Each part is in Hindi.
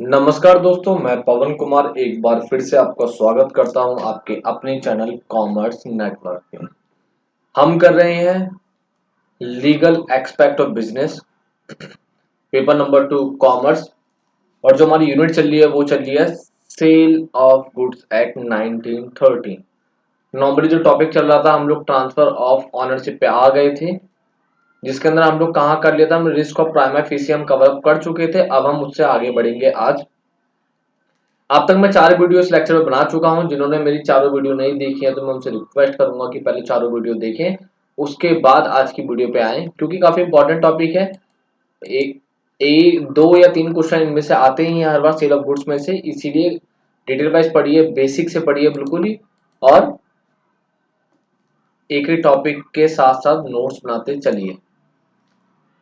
नमस्कार दोस्तों, मैं पवन कुमार एक बार फिर से आपका स्वागत करता हूं आपके अपने चैनल कॉमर्स नेटवर्क पे। हम कर रहे हैं legal expect of business, paper number 2 commerce. और जो हमारी यूनिट चल रही है वो चल रही है sale of goods act 1913। Normally जो टॉपिक चल रहा था हम लोग ट्रांसफर ऑफ ऑनरशिप पे आ गए थे, जिसके अंदर हम लोग कहाँ कर लिया था, हम रिस्क ऑफ प्राइमा फेसी हम कवर अप कर चुके थे। अब हम उससे आगे बढ़ेंगे आज। अब तक मैं 4 वीडियो इस लेक्चर में बना चुका हूं। जिन्होंने मेरी चारों वीडियो नहीं देखी है तो मैं उनसे रिक्वेस्ट करूंगा कि पहले चारों वीडियो देखें, उसके बाद आज की वीडियो पे आएं, क्योंकि काफी इंपॉर्टेंट टॉपिक है। एक दो या तीन क्वेश्चन इनमें से आते ही हैं हर बार सेल ऑफ गुड्स में से, इसीलिए डिटेल वाइज पढ़िए, बेसिक से पढ़िए बिल्कुल ही, और एक ही टॉपिक के साथ साथ नोट्स बनाते चलिए।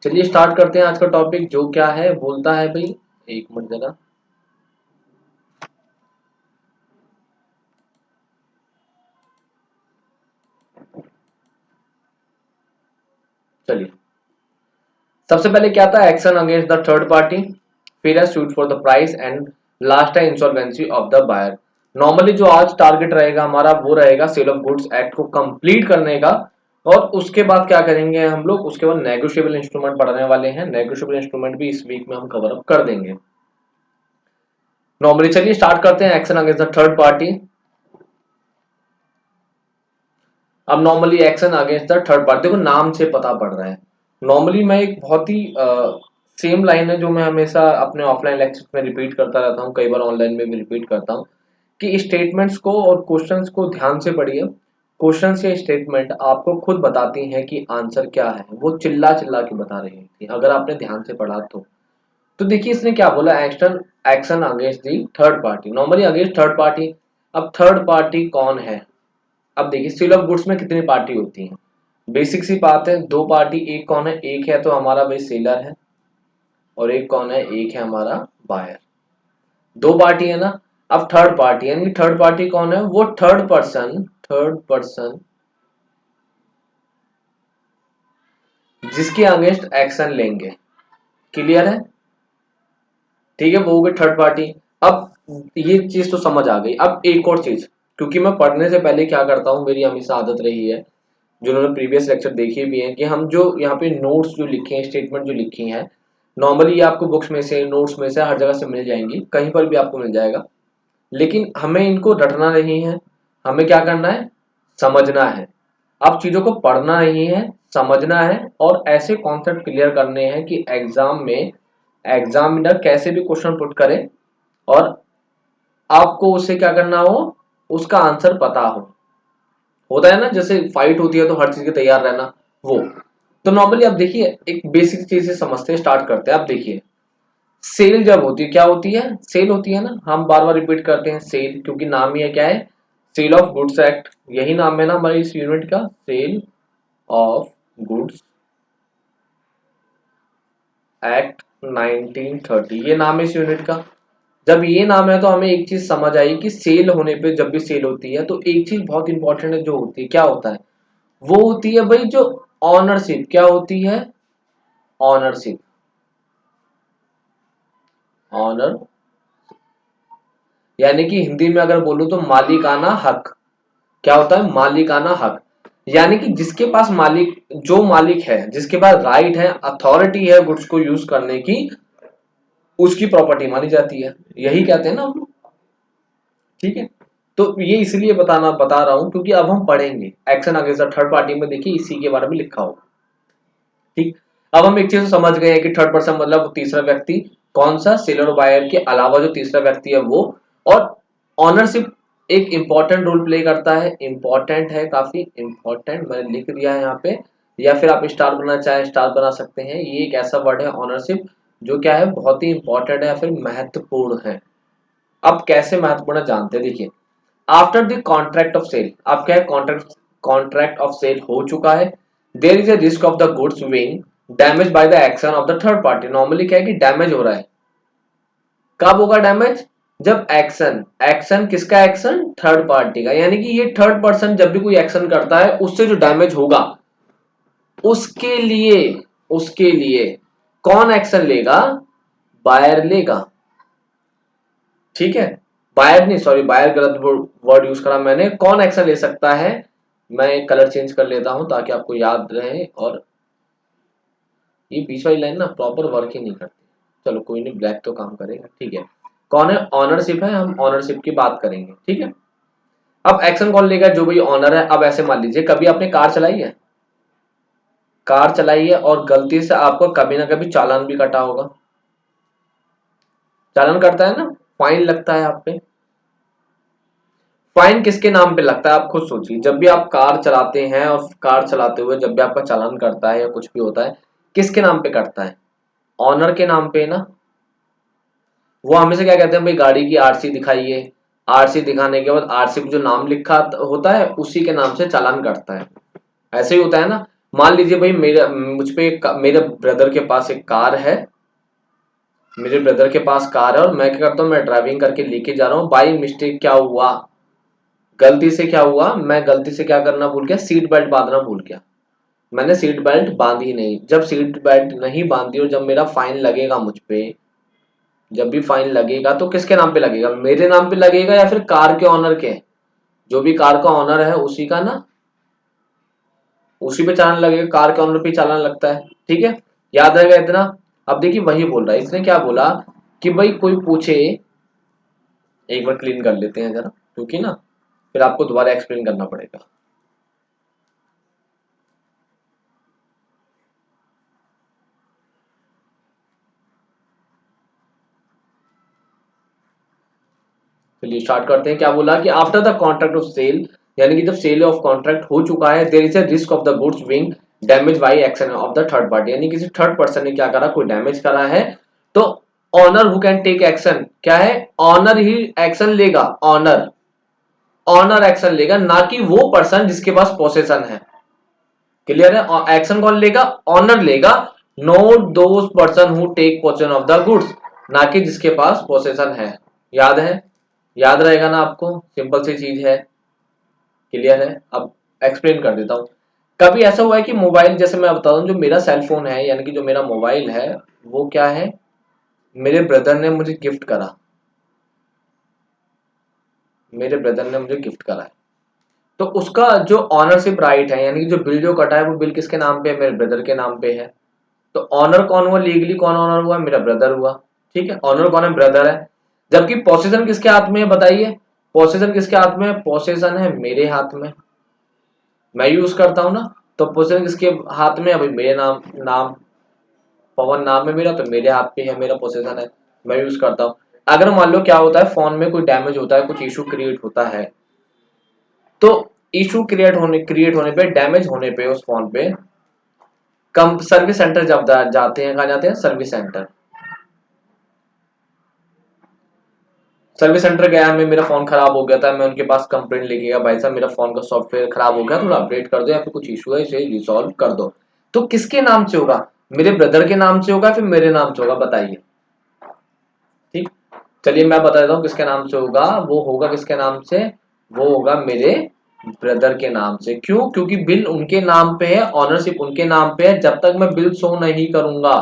चलिए स्टार्ट करते हैं आज का टॉपिक। जो क्या है बोलता है भाई, एक मिनट जरा, चलिए। सबसे पहले क्या था, action against the third party, फिर है suit for the price, and last है insolvency of the buyer. Normally जो आज टारगेट रहेगा हमारा वो रहेगा सेल ऑफ गुड्स एक्ट को कंप्लीट करने का। और उसके बाद क्या करेंगे हम लोग, उसके बाद नेगोशिएबल इंस्ट्रूमेंट पढ़ने वाले हैं। नेगोशिएबल इंस्ट्रूमेंट भी इस वीक में हम कवर अप कर देंगे। नॉर्मली चलिए स्टार्ट करते हैं action against the third party. अब normally action against the third party, देखो नाम से पता पड़ रहा है। नॉर्मली मैं एक बहुत ही सेम लाइन है जो मैं हमेशा अपने ऑफलाइन लेक्चर में रिपीट करता रहता हूँ, कई बार ऑनलाइन में भी रिपीट करता हूँ, कि स्टेटमेंट्स को और क्वेश्चंस को ध्यान से पढ़िए। क्वेश्चंस या स्टेटमेंट आपको खुद बताती हैं कि आंसर क्या है, वो चिल्ला चिल्ला के बता रही थी अगर आपने ध्यान से पढ़ा तो देखिए इसने क्या बोला, action action against the third party. Normally against third party, अब थर्ड पार्टी कौन है। अब देखिए सेल ऑफ गुड्स में कितनी पार्टी होती हैं, बेसिक सी बात है, दो पार्टी। एक कौन है, एक है तो हमारा भाई सेलर है, और एक कौन है, एक है हमारा बायर। दो पार्टी है ना। अब थर्ड पार्टी, यानी थर्ड पार्टी कौन है, वो थर्ड पर्सन जिसके अगेंस्ट एक्शन लेंगे। क्लियर है, ठीक है, वो हो गई थर्ड पार्टी। अब ये चीज तो समझ आ गई। अब एक और चीज, क्योंकि मैं पढ़ने से पहले क्या करता हूँ, मेरी हमेशा आदत रही है, जिन्होंने प्रीवियस लेक्चर देखे भी हैं, कि हम जो यहाँ पे नोट्स जो लिखे हैं, स्टेटमेंट जो लिखी हैं, नॉर्मली ये आपको बुक्स में से, नोट्स में से, हर जगह से मिल जाएंगी, कहीं पर भी आपको मिल जाएगा। लेकिन हमें इनको रटना नहीं है, हमें क्या करना है, समझना है। अब चीजों को पढ़ना नहीं है, समझना है, और ऐसे कॉन्सेप्ट क्लियर करने हैं कि एग्जाम में एग्जामिनर कैसे भी क्वेश्चन पुट करे और आपको उसे क्या करना हो, उसका आंसर पता हो। होता है ना, जैसे फाइट होती है तो हर चीज के तैयार रहना, वो। तो नॉर्मली आप देखिए एक बेसिक चीज से समझते हैं, स्टार्ट करते हैं। आप देखिए सेल जब होती है, क्या होती है, सेल होती है ना, हम बार बार रिपीट करते हैं सेल, क्योंकि नाम ही है क्या है, सेल ऑफ गुड्स एक्ट। यही नाम है ना हमारी इस यूनिट का, सेल ऑफ गुड्स एक्ट 1930, ये नाम है इस यूनिट का। जब ये नाम है तो हमें एक चीज समझ आई कि सेल होने पे, जब भी सेल होती है तो एक चीज बहुत इंपॉर्टेंट है जो होती है, क्या होता है, वो होती है भाई जो ऑनरशिप। क्या होती है, ऑनरशिप, ऑनर, यानी कि हिंदी में अगर बोलूं तो मालिकाना हक। क्या होता है, मालिकाना हक, यानी कि जिसके पास मालिक, जो मालिक है, जिसके पास राइट है, अथॉरिटी है गुड्स को यूज करने की, उसकी प्रॉपर्टी मानी जाती है। यही कहते हैं ना हम लोग, ठीक है। तो ये इसलिए बता रहा हूं क्योंकि अब हम पढ़ेंगे action against the third party में, देखिए इसी के बारे में लिखा होगा, ठीक। अब हम एक चीज समझ गए हैं कि थर्ड पर्सन मतलब तीसरा व्यक्ति, कौन सा, सेलर और बायर के अलावा जो तीसरा व्यक्ति है वो। और ऑनरशिप एक इंपॉर्टेंट रोल प्ले करता है, इंपॉर्टेंट है, काफी इंपॉर्टेंट, मैंने लिख दिया है यहाँ पे, या फिर आप स्टार बनाना चाहे स्टार बना सकते हैं। ये एक ऐसा वर्ड है ऑनरशिप जो क्या है, बहुत ही इंपॉर्टेंट है या फिर महत्वपूर्ण है। अब कैसे महत्वपूर्ण है जानते हैं, देखिए after the contract of sale, अब क्या है, कॉन्ट्रैक्ट कॉन्ट्रैक्ट ऑफ सेल हो चुका है, there is a risk of the goods being damage by the action of the third party. Normally क्या है कि डैमेज हो रहा है, कब होगा डैमेज, जब एक्शन, एक्शन किसका, एक्शन थर्ड पार्टी का, यानी कि ये थर्ड पर्सन जब भी कोई एक्शन करता है उससे जो डैमेज होगा, उसके लिए, उसके लिए कौन एक्शन लेगा, बायर लेगा। ठीक है, बायर नहीं, सॉरी बायर गलत वर्ड यूज करा मैंने। कौन एक्शन ले सकता है, मैं कलर चेंज कर लेता हूं ताकि आपको याद रहे। और ये बीच वाली लाइन ना प्रॉपर वर्क ही नहीं करती, चलो कोई नहीं, ब्लैक तो काम करेगा, ठीक है। कौन है, ऑनरशिप है, हम ऑनरशिप की बात करेंगे, ठीक है। अब एक्शन कौन लेगा, जो भी ऑनर है। अब ऐसे मान लीजिए कभी आपने कार चलाई है, कार चलाई है और गलती से आपको कभी ना कभी चालान भी कटा होगा, चालान कटता है ना, फाइन लगता है आप पे। फाइन किसके नाम पे लगता है, आप खुद सोचिए। जब भी आप कार चलाते हैं और कार चलाते हुए जब भी आपका चालान कटता है या कुछ भी होता है, किसके नाम पे कटता है, ऑनर के नाम पे ना। वो हमेशा क्या कहते हैं, भाई गाड़ी की आरसी दिखाइए, आरसी दिखाने के बाद आरसी पे जो नाम लिखा होता है उसी के नाम से चालान कटता है। ऐसे ही होता है ना। मान लीजिए भाई मेरा मुझ पे मेरे ब्रदर के पास एक कार है, मेरे ब्रदर के पास कार है और मैं क्या करता हूँ, मैं ड्राइविंग करके लेके जा रहा हूँ, बाई मिस्टेक क्या हुआ, गलती से क्या हुआ, मैं गलती से क्या करना भूल गया, सीट बेल्ट बांधना भूल गया। मैंने सीट बेल्ट बांधी नहीं, जब सीट बेल्ट नहीं बांधी और जब मेरा फाइन लगेगा मुझ पे, जब भी फाइन लगेगा तो किसके नाम पे लगेगा, मेरे नाम पे लगेगा या फिर कार के ऑनर के, जो भी कार का ऑनर है उसी का ना, उसी पे चालान लगेगा, कार के ऑनर पे चालान लगता है, ठीक है। याद रहेगा इतना। अब देखिए वही बोल रहा है, इसने क्या बोला कि भाई कोई पूछे, एक बार क्लीन कर लेते हैं जरा, क्योंकि ना फिर आपको दोबारा एक्सप्लेन करना पड़ेगा। चलिए स्टार्ट करते हैं। क्या बोला कि after the contract of sale, यानी कि जब सेल ऑफ कॉन्ट्रैक्ट हो चुका है, there is a risk of the goods being damage by action of the third party, यानी किसी थर्ड पर्सन ने क्या करा, कोई डैमेज करा है, तो owner who can take action क्या है, ऑनर ही एक्शन लेगा, ऑनर, ऑनर एक्शन लेगा, ना कि वो पर्सन जिसके पास पोसेशन है। क्लियर है, एक्शन कौन लेगा, ऑनर लेगा, not those person who take possession of the goods, ना कि जिसके पास पोसेशन है। याद है, याद रहेगा ना आपको, सिंपल सी चीज है। क्लियर है, अब एक्सप्लेन कर देता हूँ। कभी ऐसा हुआ है कि मोबाइल, जैसे मैं बता दूं, जो मेरा सेल फोन है यानी कि जो मेरा मोबाइल है, वो क्या है, मेरे ब्रदर ने मुझे गिफ्ट करा, मेरे ब्रदर ने मुझे गिफ्ट करा है, तो उसका जो ऑनरशिप राइट है, यानी कि जो बिल जो कटा है वो बिल किसके नाम पे है, मेरे ब्रदर के नाम पे है। तो ऑनर कौन हुआ, लीगली कौन ऑनर हुआ, मेरा ब्रदर हुआ, ठीक है, ऑनर कौन है, ब्रदर है। जबकि पोसेशन किसके हाथ में है बताइए, पोसेशन किसके हाथ में है, पोसेशन है मेरे हाथ में, मैं यूज करता हूं ना। तो पोसेशन किसके हाथ में है, भाई मेरे नाम, नाम पवन नाम है मेरा, तो मेरे हाथ पे है, मेरा पोसेशन है, मैं यूज करता हूँ। अगर मान लो क्या होता है, फोन में कोई डैमेज होता है, कुछ इशू क्रिएट होता है, तो इशू क्रिएट होने पे, डैमेज होने पे उस फोन पे, कम सर्विस सेंटर जब जाते हैं, कहा जाते हैं सर्विस सेंटर, सर्विस सेंटर गया, मैं मेरा फोन खराब हो गया था, मैं उनके पास कंप्लेंट लेके गया, भाई साहब मेरा फोन का सॉफ्टवेयर खराब हो गया, थोड़ा अपडेट कर दो या फिर कुछ इशू है इसे रिजॉल्व कर दो। तो किसके नाम से होगा, मेरे ब्रदर के नाम से होगा फिर मेरे नाम से होगा, बताइए। ठीक, चलिए मैं बता देता हूँ किसके नाम से होगा, वो होगा किसके नाम से, वो होगा मेरे ब्रदर के नाम से। क्यों, क्योंकि बिल उनके नाम पे है, ऑनरशिप उनके नाम पे है। जब तक मैं बिल शो नहीं करूंगा,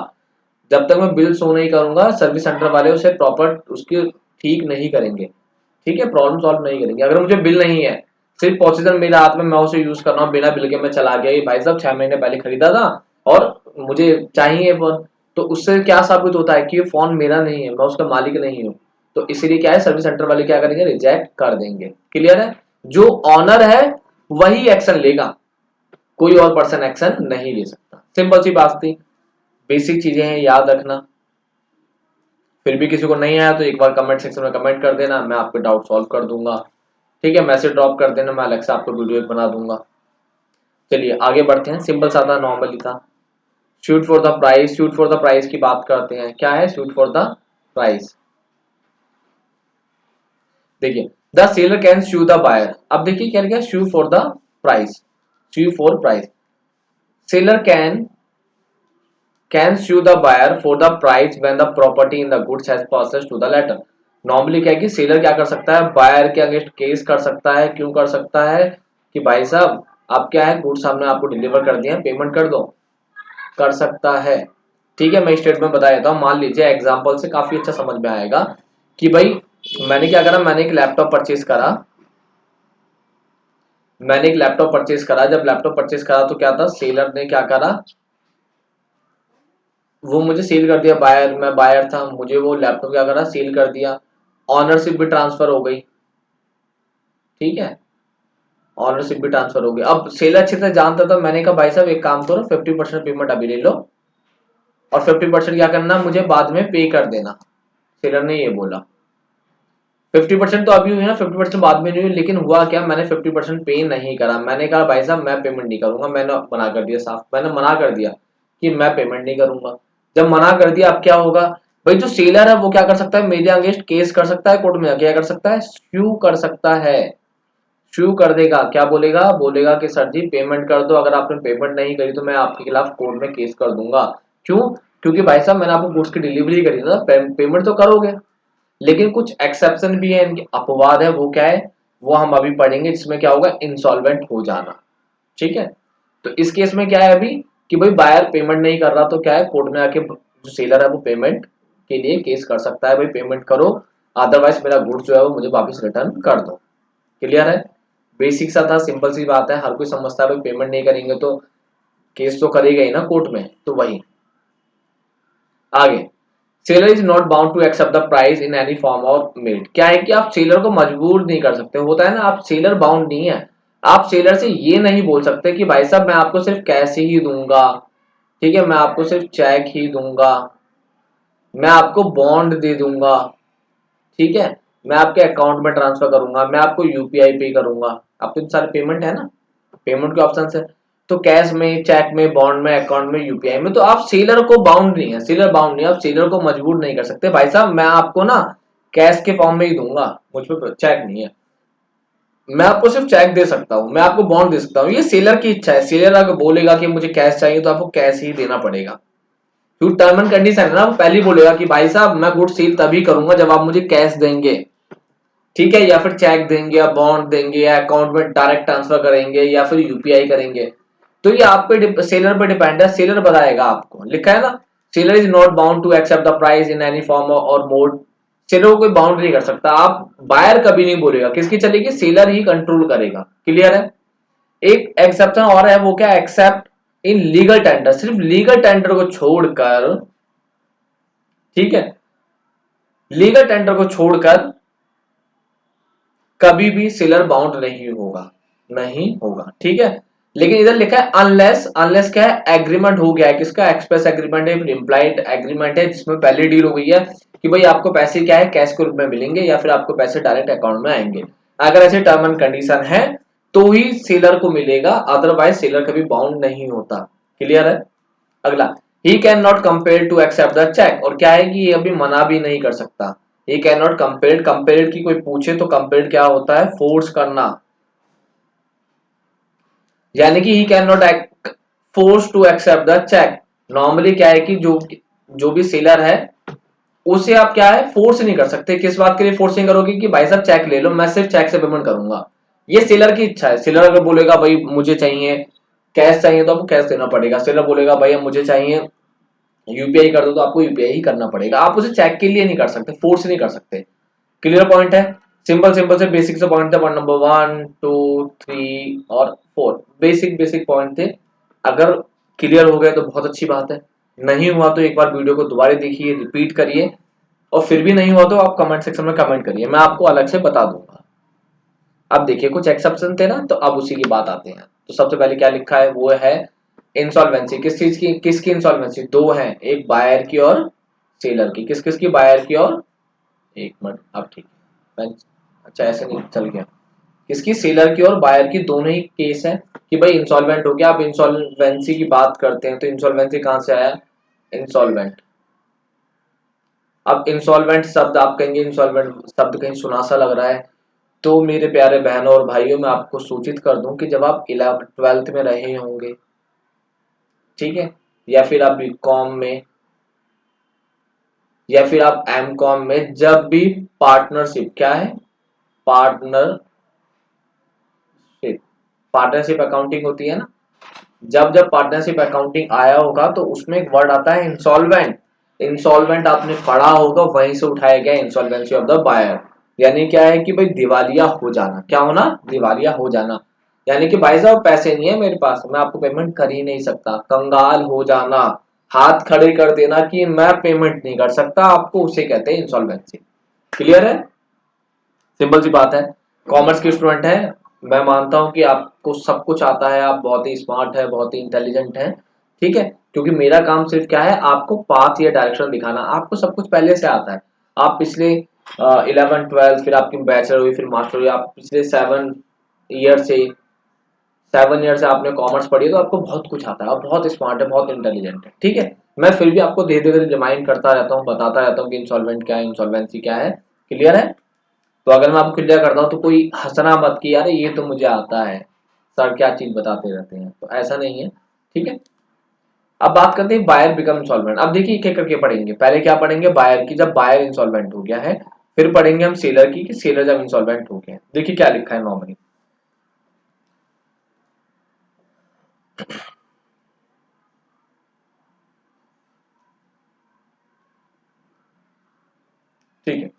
जब तक मैं बिल शो नहीं करूंगा, सर्विस सेंटर वाले उसे प्रॉपर उसकी ठीक नहीं करेंगे, ठीक है, प्रॉब्लम सॉल्व नहीं करेंगे। अगर मुझे बिल नहीं है, सिर्फ पोजीशन मेरे हाथ में, मैं उसे यूज कर रहा हूँ, बिना बिल के मैं चला गया, ये भाई साहब 6 महीने पहले खरीदा था और मुझे चाहिए फोन, तो उससे क्या साबित होता है कि ये फोन मेरा नहीं है, मैं उसका मालिक नहीं हूँ। तो इसीलिए क्या है, सर्विस सेंटर वाले क्या करेंगे, रिजेक्ट कर देंगे। क्लियर है, जो ऑनर है वही एक्शन लेगा, कोई और पर्सन एक्शन नहीं ले सकता। सिंपल सी बात थी, बेसिक चीजें हैं, याद रखना। फिर भी किसी को नहीं आया तो एक बार कमेंट सेक्शन में कमेंट कर देना, मैं आपके डाउट सॉल्व कर दूंगा, ठीक है। मैसेज ड्रॉप कर देना, मैं अलग से आपको वीडियो एक बना दूंगा। चलिए आगे बढ़ते हैं, सिंपल सा था, नॉर्मली था। Suit for the price, suit for the price की बात करते हैं। क्या है शूट फॉर द प्राइस, देखिए the seller can sue the buyer. अब देखिए क्या लिखा है, sue for the price, sue for price, seller can sue the buyer for the price when the property in the goods has passed to the latter। Normally क्या है कि सेलर क्या कर सकता है, बायर के अगेंस्ट केस कर सकता है। क्यों कर सकता है, कि भाई साहब आप क्या है, गुड्स हमने आपको डिलीवर कर दिया, पेमेंट कर दो, कर सकता है। ठीक है, मैं स्टेटमेंट बता देता हूँ, मान लीजिए एग्जांपल से काफी अच्छा समझ में आएगा कि भाई मैंने क्या करा, मैंने एक लैपटॉप परचेज करा, जब लैपटॉप परचेज करा तो क्या था, सेलर ने क्या करा, वो मुझे सेल कर दिया, बायर, मैं बायर था, मुझे वो लैपटॉप क्या करा, सेल कर दिया, ऑनरशिप भी ट्रांसफर हो गई, ठीक है, ऑनरशिप भी ट्रांसफर हो गई। अब सेलर अच्छे से जानता था, मैंने कहा भाई साहब एक काम करो, 50% पेमेंट अभी ले लो और 50% क्या करना मुझे बाद में पे कर देना। सेलर ने ये बोला, 50% तो अभी हुई ना, 50% बाद में नहीं हुई, लेकिन हुआ क्या, मैंने 50% पे नहीं करा। मैंने कहा भाई साहब मैं पेमेंट नहीं करूंगा, मैंने मना कर दिया, साफ मैंने मना कर दिया कि मैं पेमेंट नहीं करूंगा। जब मना कर दिया अब क्या होगा भाई, जो सेलर है वो क्या कर सकता है, मेरे अगेंस्ट केस कर सकता है, कोर्ट में क्या कर सकता है, स्यू कर सकता है, स्यू कर देगा। क्या बोलेगा, बोलेगा कि सर जी पेमेंट कर दो, अगर आपने पेमेंट नहीं करी तो मैं आपके खिलाफ कोर्ट में केस कर दूंगा। क्यों, क्योंकि भाई साहब मैंने आपको गुड्स की डिलीवरी करी था, पेमेंट तो करोगे, लेकिन कुछ एक्सेप्शन भी है, इनके अपवाद है, वो क्या है, वो हम अभी पढ़ेंगे, जिसमें क्या होगा, इंसॉल्वेंट हो जाना, ठीक है। तो इस केस में क्या है अभी, कि भाई बायर पेमेंट नहीं कर रहा तो क्या है, कोर्ट में आके जो सेलर है वो पेमेंट के लिए केस कर सकता है, भाई पेमेंट करो, अदरवाइज मेरा गुड्स जो है वो मुझे वापस रिटर्न कर दो। क्लियर है, बेसिक सा था, सिंपल सी बात है, हर कोई समझता है भाई पेमेंट नहीं करेंगे तो केस तो करेगा ही ना कोर्ट में, तो वही। आगे, seller is not bound to accept the price in any form और मेड। क्या है कि आप सेलर को मजबूर नहीं कर सकते, होता है ना, आप सेलर बाउंड नहीं है, आप सेलर से ये नहीं बोल सकते कि भाई साहब मैं आपको सिर्फ कैश ही दूंगा, ठीक है, मैं आपको सिर्फ चेक ही दूंगा, मैं आपको बॉन्ड दे दूंगा, ठीक है, मैं आपके अकाउंट में ट्रांसफर करूंगा, मैं आपको यूपीआई पे करूंगा। अब तो सारे पेमेंट है ना, पेमेंट के ऑप्शन है, तो कैश में, चेक में, बॉन्ड में, अकाउंट में, यूपीआई में, तो आप सेलर को बाउंड नहीं है, सेलर बाउंड नहीं है, आप सेलर को मजबूर नहीं कर सकते, भाई साहब मैं आपको ना कैश के फॉर्म में ही दूंगा, मुझ पे चेक नहीं है, मैं आपको सिर्फ चेक दे सकता हूँ, मैं आपको बॉन्ड दे सकता हूँ, ये सेलर की इच्छा है। सेलर अगर बोलेगा कि मुझे कैश चाहिए तो आपको कैश ही देना पड़ेगा, क्योंकि टर्म एंड कंडीशन है ना, वो पहले ही बोलेगा कि भाई साहब मैं गुड सेल तभी करूंगा जब आप मुझे कैश देंगे, ठीक है, या फिर चेक देंगे या बॉन्ड देंगे या अकाउंट में डायरेक्ट ट्रांसफर करेंगे या फिर यूपीआई करेंगे, तो ये आप पे सेलर पे डिपेंड है, सेलर बताएगा आपको, लिखा है ना, seller is not bound to accept the price in any form और मोड। सेलर को कोई बाउंड नहीं कर सकता, आप बायर कभी नहीं बोलेगा, किसकी चलेगी, सेलर ही कंट्रोल करेगा। क्लियर है, एक एक्सेप्शन और है, वो क्या, एक्सेप्ट इन लीगल टेंडर, सिर्फ लीगल टेंडर को छोड़कर, ठीक है, लीगल टेंडर को छोड़कर कभी भी सेलर बाउंड नहीं होगा, नहीं होगा, ठीक है। लेकिन इधर लिखा है अनलेस, अनलेस क्या है, एग्रीमेंट हो गया है, किसका, एक्सप्रेस एग्रीमेंट है, इम्प्लाइड एग्रीमेंट है, जिसमें पहले डील हो गई है कि भाई आपको पैसे क्या है, कैश के रूप में मिलेंगे या फिर आपको पैसे डायरेक्ट अकाउंट में आएंगे। अगर ऐसे टर्म एंड कंडीशन है तो ही सेलर को मिलेगा, अदरवाइज सेलर कभी बाउंड नहीं होता। क्लियर है, अगला, he can not compel to accept the cheque, और क्या है कि ये अभी मना भी नहीं कर सकता, ही कैन नॉट कंपेल्ड, कंपेल्ड की कोई पूछे तो कंपेल्ड क्या होता है, फोर्स करना, यानी कि he can not force to accept the cheque. Normally क्या है कि जो भी सेलर है उसे आप क्या है, फोर्स नहीं कर सकते, किस बात के लिए फोर्स नहीं करोगे कि भाई साहब चेक ले लो, मैं सिर्फ चेक से पेमेंट करूंगा, ये सेलर की इच्छा है। सेलर अगर बोलेगा भाई मुझे चाहिए कैश चाहिए तो आपको कैश देना पड़ेगा, सेलर बोलेगा भाई मुझे चाहिए यूपीआई कर दो तो आपको यूपीआई ही करना पड़ेगा, आप उसे चेक के लिए नहीं कर सकते, फोर्स नहीं कर सकते। क्लियर पॉइंट है, सिंपल सिंपल से बेसिक से पॉइंट थे, पॉइंट नंबर 1 2 3 और 4, बेसिक बेसिक पॉइंट थे। अगर क्लियर हो गए तो बहुत अच्छी बात है, नहीं हुआ तो एक बार वीडियो को दोबारा देखिए, रिपीट करिए, और फिर भी नहीं हुआ तो आप कमेंट सेक्शन में कमेंट करिए, मैं आपको अलग से बता दूंगा। अब देखिए कुछ एक्सेप्शन थे ना, तो अब उसी की बात आते हैं। तो सबसे पहले क्या लिखा है, वो है इंसॉल्वेंसी, किस चीज की, किसकी इंसॉल्वेंसी, दो है, एक बायर की और सेलर की, किस किस की, बायर की और, एक मिनट, अब ठीक है, अच्छा ऐसे नहीं चल गया, किसकी, सेलर की और बायर की, दोनों ही केस है कि भाई इंसॉल्वेंट हो गया। अब इंसॉल्वेंसी की बात करते हैं, तो इंसॉल्वेंसी कहां से आया, इंसॉल्वेंट। अब इंसॉल्वेंट शब्द आप कहेंगे, इंसॉल्वेंट शब्द कहीं सुना सा लग रहा है, तो मेरे प्यारे बहनों और भाइयों मैं आपको सूचित कर दूं कि जब आप 11th 12th में रहे होंगे, ठीक है, या फिर आप बीकॉम में या फिर आप एमकॉम में, जब भी पार्टनरशिप, क्या है, पार्टनरशिप, पार्टनरशिप अकाउंटिंग होती है ना, जब जब पार्टनरशिप अकाउंटिंग आया होगा तो उसमें एक वर्ड आता है इंसॉल्वेंट, इंसॉल्वेंट आपने पढ़ा होगा, वहीं से उठाया गया इंसॉल्वेंसी ऑफ द बायर। यानी क्या है कि भाई दिवालिया हो जाना, क्या होना, दिवालिया हो जाना, यानी कि भाई साहब पैसे नहीं है मेरे पास, मैं आपको पेमेंट कर ही नहीं सकता, कंगाल हो जाना, हाथ खड़े कर देना कि मैं पेमेंट नहीं कर सकता आपको, उसे कहते हैं इंसॉल्वेंसी। क्लियर है, सिंपल सी बात है। कॉमर्स के स्टूडेंट है, मैं मानता हूं कि आपको सब कुछ आता है, आप बहुत ही स्मार्ट है, बहुत ही इंटेलिजेंट है, ठीक है, क्योंकि मेरा काम सिर्फ क्या है, आपको पाथ या डायरेक्शन दिखाना, आपको सब कुछ पहले से आता है। आप पिछले 11 12 फिर आपकी बैचलर हुई, फिर मास्टर हुई, आप पिछले 7 ईयर से 7 ईयर से आपने कॉमर्स पढ़ी है, तो आपको बहुत कुछ आता है, आप बहुत स्मार्ट है, बहुत इंटेलिजेंट है, ठीक है। मैं फिर भी आपको धीरे धीरे रिमाइंड करता रहता हूँ, बताता रहता हूँ कि इंसॉल्वेंट क्या है, इंसॉल्वेंसी क्या है। क्लियर है, तो अगर मैं आपको क्लियर करता हूँ तो कोई हंसना मत कि यार ये तो मुझे आता है, सर क्या चीज बताते रहते हैं, तो ऐसा नहीं है, ठीक है। अब बात करते हैं बायर बिकम इंसॉल्वेंट। अब देखिए एक एक करके पढ़ेंगे, पहले क्या पढ़ेंगे, बायर की, जब बायर इंसॉल्वेंट हो गया है, फिर पढ़ेंगे हम सेलर की कि सेलर जब इंसॉल्वेंट हो गया है। देखिए क्या लिखा है नॉर्मली, ठीक है,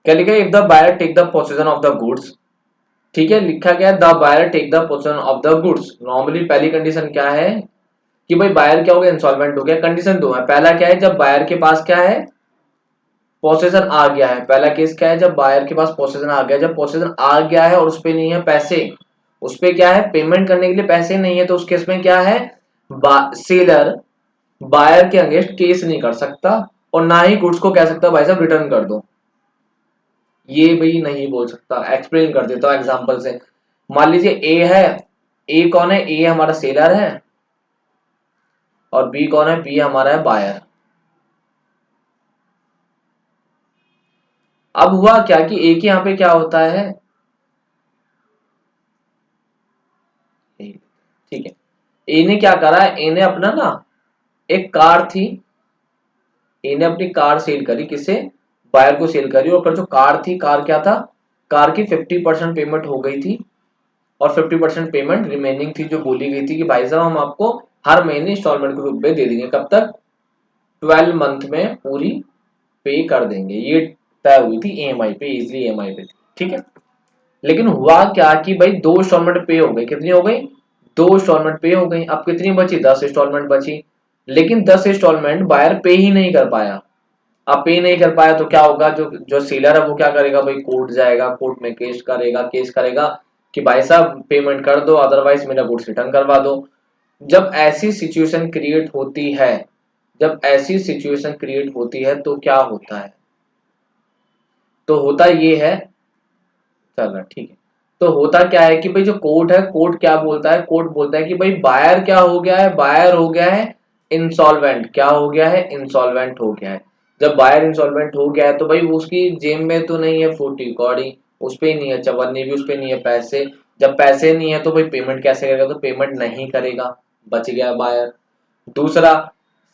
क्या लिखा है, if the buyer take the possession of the goods, ठीक है, लिखा गया the buyer take the possession of the goods. Normally पहली कंडीशन क्या है कि भाई बायर क्या हो गया, इंसॉल्वेंट हो गया। कंडीशन दो है, पहला क्या है, जब बायर के पास क्या है, पोसेशन आ गया है। पहला केस क्या है, जब बायर के पास पोसेशन आ गया, जब पोसेशन आ गया है और उस पे नहीं है पैसे, उस पे क्या है, पेमेंट करने के लिए पैसे नहीं है, तो उस केस में क्या है, सेलर बायर के अगेंस्ट केस नहीं कर सकता और ना ही गुड्स को कह सकता भाई साहब रिटर्न कर दो, ये भी नहीं बोल सकता। एक्सप्लेन कर देता हूं एग्जांपल से। मान लीजिए ए है, ए कौन है, ए हमारा सेलर है, और बी कौन है, बी हमारा है बायर। अब हुआ क्या कि ए के यहाँ पे क्या होता है, ठीक है, ए ने क्या करा, ए ने अपना ना एक कार थी, ए ने अपनी कार सेल करी, किसे, बायर को सेल करी, और जो कार थी, कार क्या था, कार की 50% पेमेंट हो गई थी, और 50% पेमेंट रिमेनिंग थी, जो बोली गई थी कि भाई साहब हम आपको हर महीने इंस्टॉलमेंट के रूप में दे देंगे, कब तक, 12 मंथ में पूरी पे कर देंगे, ये तय हुई थी ईएमआई पे, इजली ईएमआई पे थी, ठीक है। लेकिन हुआ क्या कि भाई 2 इंस्टॉलमेंट पे हो गई, कितनी हो गई, 2 इंस्टॉलमेंट पे हो गई, अब कितनी बची, 10 इंस्टॉलमेंट बची, लेकिन 10 इंस्टॉलमेंट बायर पे ही नहीं कर पाया। अब पे नहीं कर पाया तो क्या होगा, जो जो सेलर है वो क्या करेगा भाई, कोर्ट जाएगा, कोर्ट में केस करेगा कि भाई साहब पेमेंट कर दो, अदरवाइज मेरा गुड्स रिटर्न करवा दो। जब ऐसी सिचुएशन क्रिएट होती है, जब ऐसी सिचुएशन क्रिएट होती है तो क्या होता है, तो होता ये है, चल रहा ठीक है, तो होता क्या है कि भाई जो कोर्ट है, कोर्ट क्या बोलता है, कोर्ट बोलता है कि भाई बायर क्या हो गया है, बायर हो गया है इंसॉल्वेंट, क्या हो गया है, इंसॉल्वेंट हो गया है। जब बायर इंसॉल्वेंट हो गया है तो भाई उसकी जेब में तो नहीं है फूटी कौड़ी, उस पे नहीं है चवन्नी भी, उस पे नहीं है पैसे। जब पैसे नहीं है तो भाई पेमेंट कैसे करेगा, तो पेमेंट नहीं करेगा, बच गया बायर। दूसरा,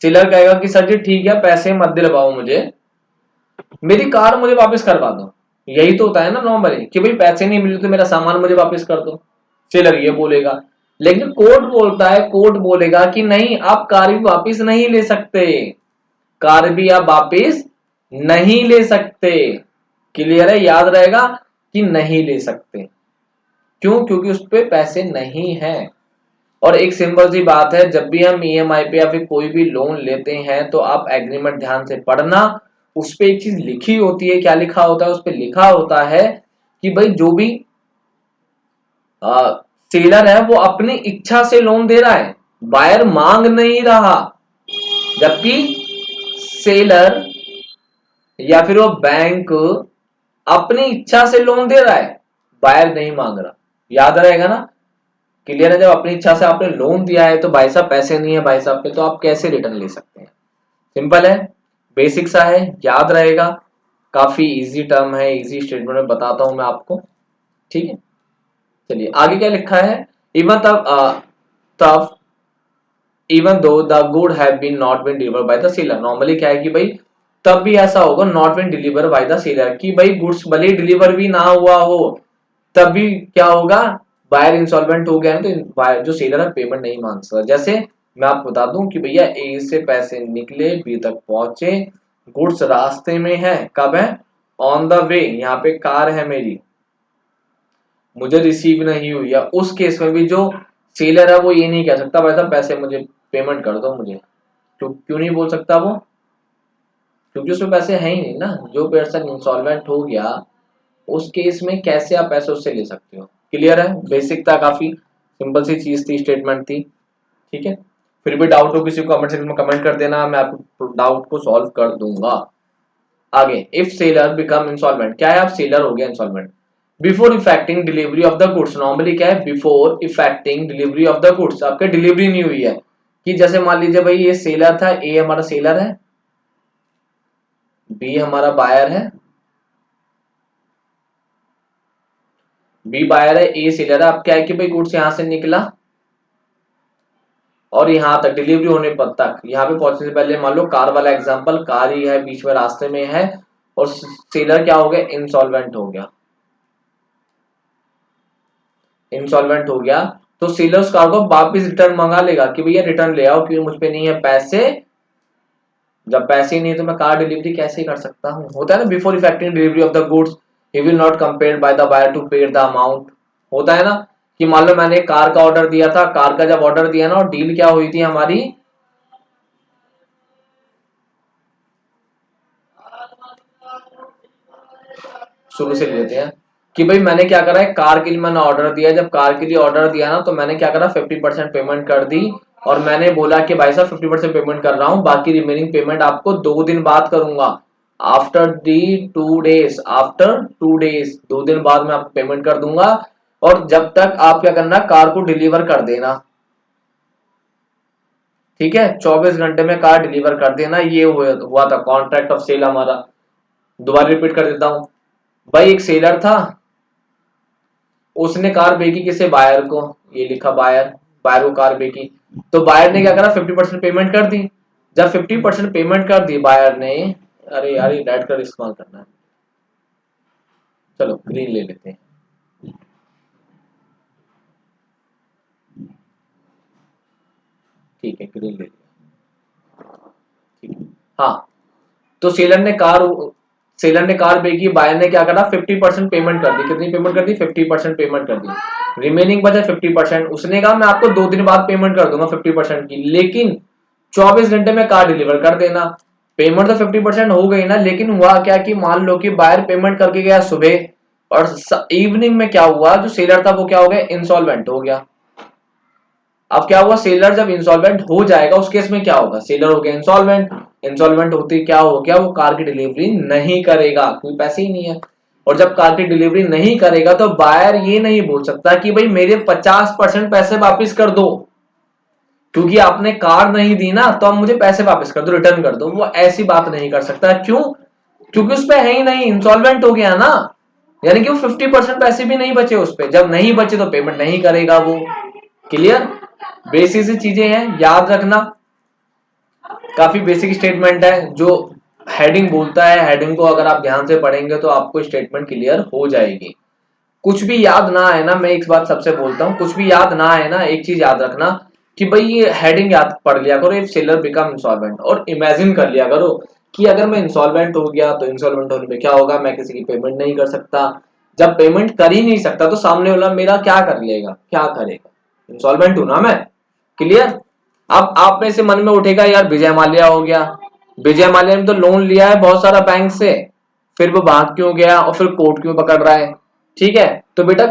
सेलर कहेगा कि सर जी ठीक है, पैसे मत दिलवाओ मुझे, मेरी कार मुझे वापस करवा दो। यही तो होता है ना नॉर्मली कि भाई पैसे नहीं मिले तो मेरा सामान मुझे वापस कर दो, सेलर ये बोलेगा। लेकिन कोर्ट बोलता है, कोर्ट बोलेगा कि नहीं, आप कार भी वापस नहीं ले सकते, कार भी आप वापस नहीं ले सकते। क्लियर है, याद रहेगा कि नहीं ले सकते, क्यों, क्योंकि उस पे पैसे नहीं है। और एक सिंपल सी बात है, जब भी हम ईएमआई पे या फिर कोई भी लोन लेते हैं तो आप एग्रीमेंट ध्यान से पढ़ना, उस पे एक चीज लिखी होती है, क्या लिखा होता है, उस पे लिखा होता है कि भाई जो भी सेलर है वो अपनी इच्छा से लोन दे रहा है, बायर मांग नहीं रहा, जबकि सेलर या फिर वो बैंक अपनी इच्छा से लोन दे रहा है, बायर नहीं मांग रहा। याद रहेगा ना, क्लियर है, जब अपनी इच्छा से आपने लोन दिया है तो भाई साहब पैसे नहीं है भाई साहब पे, तो आप कैसे रिटर्न ले सकते हैं। सिंपल है, बेसिक सा है, याद रहेगा, काफी इजी टर्म है, इजी स्टेटमेंट में बताता हूं मैं आपको, ठीक है। चलिए आगे क्या लिखा है, इवन तब तब even though the good have been not been deliver by the seller. Normally क्या है कि भाई तब भी ऐसा होगा, not been deliver by the seller, कि भाई गुड्स भले डिलीवर भी ना हुआ हो, तब भी क्या होगा, बायर इंसॉल्वेंट हो गया है तो जो सेलर है पेमेंट नहीं मांग सकता। जैसे मैं आपको बता दूं कि भैया ए से पैसे निकले, बी तक पहुंचे, गुड्स रास्ते में है, कब है, ऑन द वे, यहाँ पे कार है मेरी, मुझे रिसीव नहीं हुई है, उस केस में भी जो सेलर है वो ये नहीं कह सकता भाई साहब पैसे मुझे पेमेंट कर दो मुझे। तो क्यों नहीं बोल सकता वो? क्योंकि उसमें पैसे हैं ही नहीं ना। जो पर्सन इंसॉल्वेंट हो गया उस केस में कैसे आप पैसे उससे ले सकते हो? क्लियर है? बेसिक था, काफी सिंपल सी चीज थी, स्टेटमेंट थी। ठीक है, फिर भी डाउट हो किसी को कमेंट सेक्शन में कमेंट कर देना, मैं आपको डाउट को सॉल्व कर दूंगा। आगे, इफ सेलर बिकम इंसॉल्वेंट, क्या है, आप सेलर हो गया insolvent before effecting delivery of the goods. Normally क्या है, before effecting delivery of the goods, आपके डिलीवरी नहीं हुई है। कि जैसे मान लीजिए भाई ये सेलर था, ए हमारा सेलर है, बी हमारा बायर है, बी बायर है, ए सेलर है। अब क्या है कि भाई गुड्स यहां से निकला और यहां तक डिलीवरी होने पर तक, यहां पे पहुंचने से पहले मान लो कार वाला एग्जांपल, कार ही है बीच में रास्ते में है और सेलर क्या हो गया, इंसॉल्वेंट हो गया। इंसॉल्वेंट हो गया तो सेलर उस कार को वापस रिटर्न मंगा लेगा कि भैया रिटर्न ले आओ क्योंकि मुझ पे नहीं है पैसे। जब पैसे नहीं है तो मैं कार डिलीवरी कैसे कर सकता हूँ? होता है ना, before effecting delivery of the goods he will not compared by the buyer to pay the amount. होता है ना कि मान लो मैंने कार का ऑर्डर दिया था, कार का जब ऑर्डर दिया ना और डील क्या हुई थी हमारी, शुरू से लेते हैं कि भाई मैंने क्या करा है, कार के लिए मैंने ऑर्डर दिया, जब कार के लिए ऑर्डर दिया ना तो मैंने क्या करा, 50% पेमेंट कर दी और मैंने बोला कि भाई साहब 50% पेमेंट कर रहा हूं, बाकी रिमेनिंग पेमेंट आपको 2 दिन बाद करूंगा। After the 2 days, after 2 days, 2 दिन बाद मैं आपको पेमेंट कर दूंगा। और जब तक आप क्या करना, कार को डिलीवर कर देना। ठीक है, 24 घंटे में कार डिलीवर कर देना। ये हुआ था कॉन्ट्रैक्ट ऑफ सेल हमारा। दोबारा रिपीट कर देता हूं। भाई एक सेलर था, उसने कार बेची किसे, बायर को, ये लिखा बायर, बायर को कार बेची। तो बायर ने क्या करा, 50% पेमेंट कर दी। जब 50% पेमेंट कर दी बायर ने, अरे यार ये रेड कलर इस्तेमाल करना है, चलो ग्रीन ले लेते हैं। ठीक है, ग्रीन ले लिया। ठीक है, हाँ, तो सेलर ने कार बेची, बायर ने क्या करा, 50% पेमेंट कर दी। कितनी पेमेंट कर दी, 50% पेमेंट कर दी। रिमेनिंग बचा 50%। उसने कहा मैं आपको 2 दिन बाद पेमेंट कर दूंगा 50% की, लेकिन 24 घंटे में कार डिलीवर कर देना। पेमेंट तो 50% हो गई ना, लेकिन हुआ क्या कि मान लो कि बायर पेमेंट करके गया सुबह और इवनिंग में क्या हुआ, जो सेलर था वो क्या हो गया, इंसॉल्वेंट हो गया। अब क्या हुआ, सेलर जब इंसॉल्वेंट हो जाएगा उस केस में क्या होगा, सेलर हो गया इंसॉल्वेंट। इंसॉल्वेंट होते क्या हो गया, वो कार की डिलीवरी नहीं करेगा, कोई पैसे ही नहीं है। और जब कार की डिलीवरी नहीं करेगा तो बायर ये नहीं बोल सकता कि भाई मेरे 50% पैसे वापस कर दो, क्योंकि आपने कार नहीं दी ना, तो अब मुझे पैसे वापस कर दो, रिटर्न कर दो। वो ऐसी बात नहीं कर सकता। क्यों? क्योंकि उस पे है ही नहीं, इंसॉल्वेंट हो गया ना। यानी कि वो 50% पैसे भी नहीं बचे उस पे, जब नहीं बचे तो पेमेंट नहीं करेगा वो। क्लियर? बेसिक चीजें हैं, याद रखना। काफी बेसिक स्टेटमेंट है जो हेडिंग बोलता है, हेडिंग को अगर आप ध्यान से पढ़ेंगे तो आपको स्टेटमेंट क्लियर हो जाएगी। कुछ भी याद ना आए ना, मैं एक बात सबसे बोलता हूँ, कुछ भी याद ना आए ना, एक चीज याद रखना कि भाई ये हेडिंग याद पढ़ लिया करो, इफ सेलर बिकम इंसॉल्वेंट, और इमेजिन कर लिया करो कि अगर मैं इंसॉल्वेंट हो गया तो इंसॉल्वेंट होने पे क्या होगा, मैं किसी की पेमेंट नहीं कर सकता। जब पेमेंट कर ही नहीं सकता तो सामने वाला मेरा क्या कर लेगा, क्या करेगा, इंसॉल्वेंट हूं ना मैं। क्लियर? अब आप में से मन में उठेगा यार विजय माल्या हो गया, विजय माल्या ने तो लोन लिया है बहुत सारा बैंक से, फिर वो भाग क्यों गया और फिर कोर्ट क्यों पकड़ रहा है? ठीक है, तो बेटा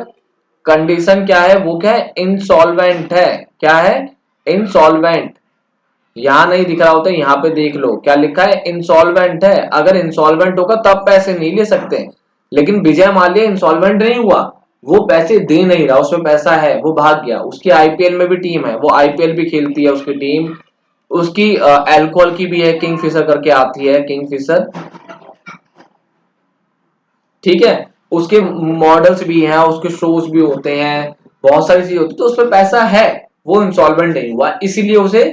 कंडीशन क्या है, वो क्या है, इंसॉल्वेंट है। क्या है? इंसॉल्वेंट। यहां नहीं दिख रहा होता, यहां पे देख लो क्या लिखा है, इंसॉल्वेंट है। अगर इंसॉल्वेंट होगा तब पैसे नहीं ले सकते, लेकिन विजय माल्या इंसॉल्वेंट नहीं हुआ, वो पैसे दे नहीं रहा, उसमें पैसा है, वो भाग गया। उसकी आईपीएल में भी टीम है, वो आईपीएल भी खेलती है उसकी टीम, उसकी एल्कोहल की भी है, किंग फिशर करके आती है, किंग फिशर। ठीक है, उसके मॉडल्स भी हैं, उसके शोज भी होते हैं, बहुत सारी चीजें होती है, तो उसमें पैसा है, वो इंसॉल्वेंट नहीं हुआ, इसीलिए उसे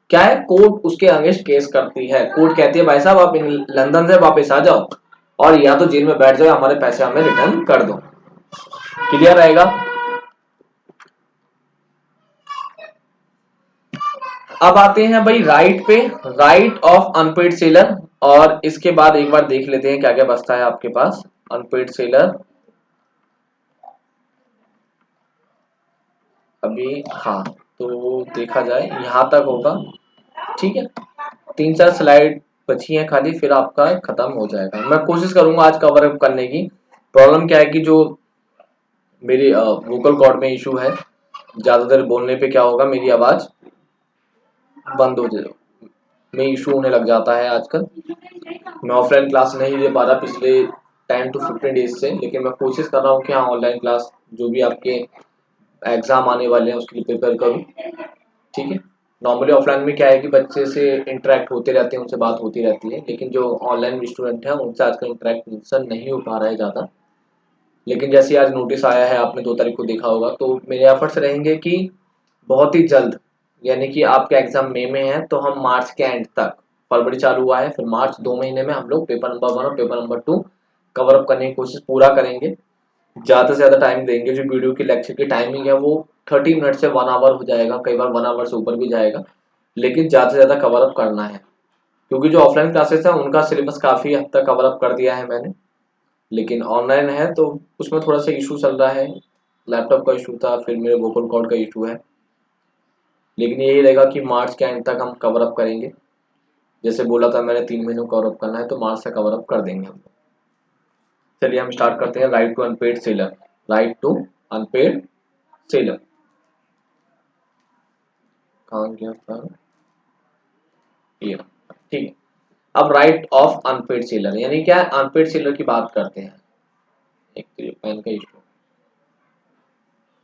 क्या है, कोर्ट उसके अगेंस्ट केस करती है। कोर्ट कहती है भाई साहब आप लंदन से वापस आ जाओ और या तो जेल में बैठ जाओ, हमारे पैसे हमें रिटर्न कर दो। क्लियर रहेगा? अब आते हैं भाई राइट पे, राइट ऑफ अनपेड सेलर, और इसके बाद एक बार देख लेते हैं क्या क्या बचता है आपके पास। अनपेड सेलर अभी, हाँ तो देखा जाए यहाँ तक होगा, ठीक है। 3-4 स्लाइड बची हैं खाली, फिर आपका खत्म हो जाएगा। मैं कोशिश करूंगा आज कवर अप करने की। प्रॉब्लम क्या है कि जो मेरी वोकल कॉर्ड में इशू है, ज्यादा देर बोलने पे क्या होगा, मेरी आवाज बंद हो जाए में इशू होने लग जाता है आजकल। मैं ऑफलाइन क्लास नहीं दे पा रहा पिछले 10 to 15 डेज से, लेकिन मैं कोशिश कर रहा हूँ कि हाँ ऑनलाइन क्लास जो भी आपके एग्जाम आने वाले हैं उसके लिए प्रिपेयर करूँ, ठीक है। नॉर्मली ऑफलाइन में क्या है कि बच्चे से इंटरेक्ट होते रहते हैं, उनसे बात होती रहती है, लेकिन जो ऑनलाइन स्टूडेंट है उनसे आजकल इंटरेक्शन नहीं हो पा रहा है ज़्यादा। लेकिन जैसे आज नोटिस आया है, आपने 2 तारीख को देखा होगा, तो मेरे एफर्ट्स रहेंगे कि बहुत ही जल्द, यानी कि आपके एग्जाम मई में है तो हम मार्च के एंड तक, फरवरी चालू हुआ है, फिर मार्च 2 महीने में हम लोग पेपर नंबर 1 और पेपर नंबर 2 कवर अप करने की कोशिश पूरा करेंगे। ज़्यादा से ज़्यादा टाइम देंगे। जो वीडियो की लेक्चर की टाइमिंग है वो 30 मिनट से 1 आवर हो जाएगा, कई बार 1 आवर से ऊपर भी जाएगा, लेकिन ज़्यादा से ज़्यादा कवर अप करना है। क्योंकि जो ऑफलाइन क्लासेस है उनका सिलेबस काफ़ी हद तक कवर अप कर दिया है मैंने, लेकिन ऑनलाइन है तो उसमें थोड़ा सा इशू चल रहा है। लैपटॉप का इशू था, फिर मेरे वोकल कॉर्ड का इशू है, लेकिन यही रहेगा कि मार्च के एंड तक हम कवर अप करेंगे। जैसे बोला था मैंने 3 महीनों कवर अप करना है, तो मार्च से कवर अप कर देंगे हम। चलिए हम स्टार्ट करते हैं। Right to unpaid seller, right to unpaid seller, कहाँ गया था ये, ठीक है। अब राइट ऑफ अनपेड सेलर यानी क्या है, अनपेड सेलर की बात करते हैं। एक तो ये पेन का इशू,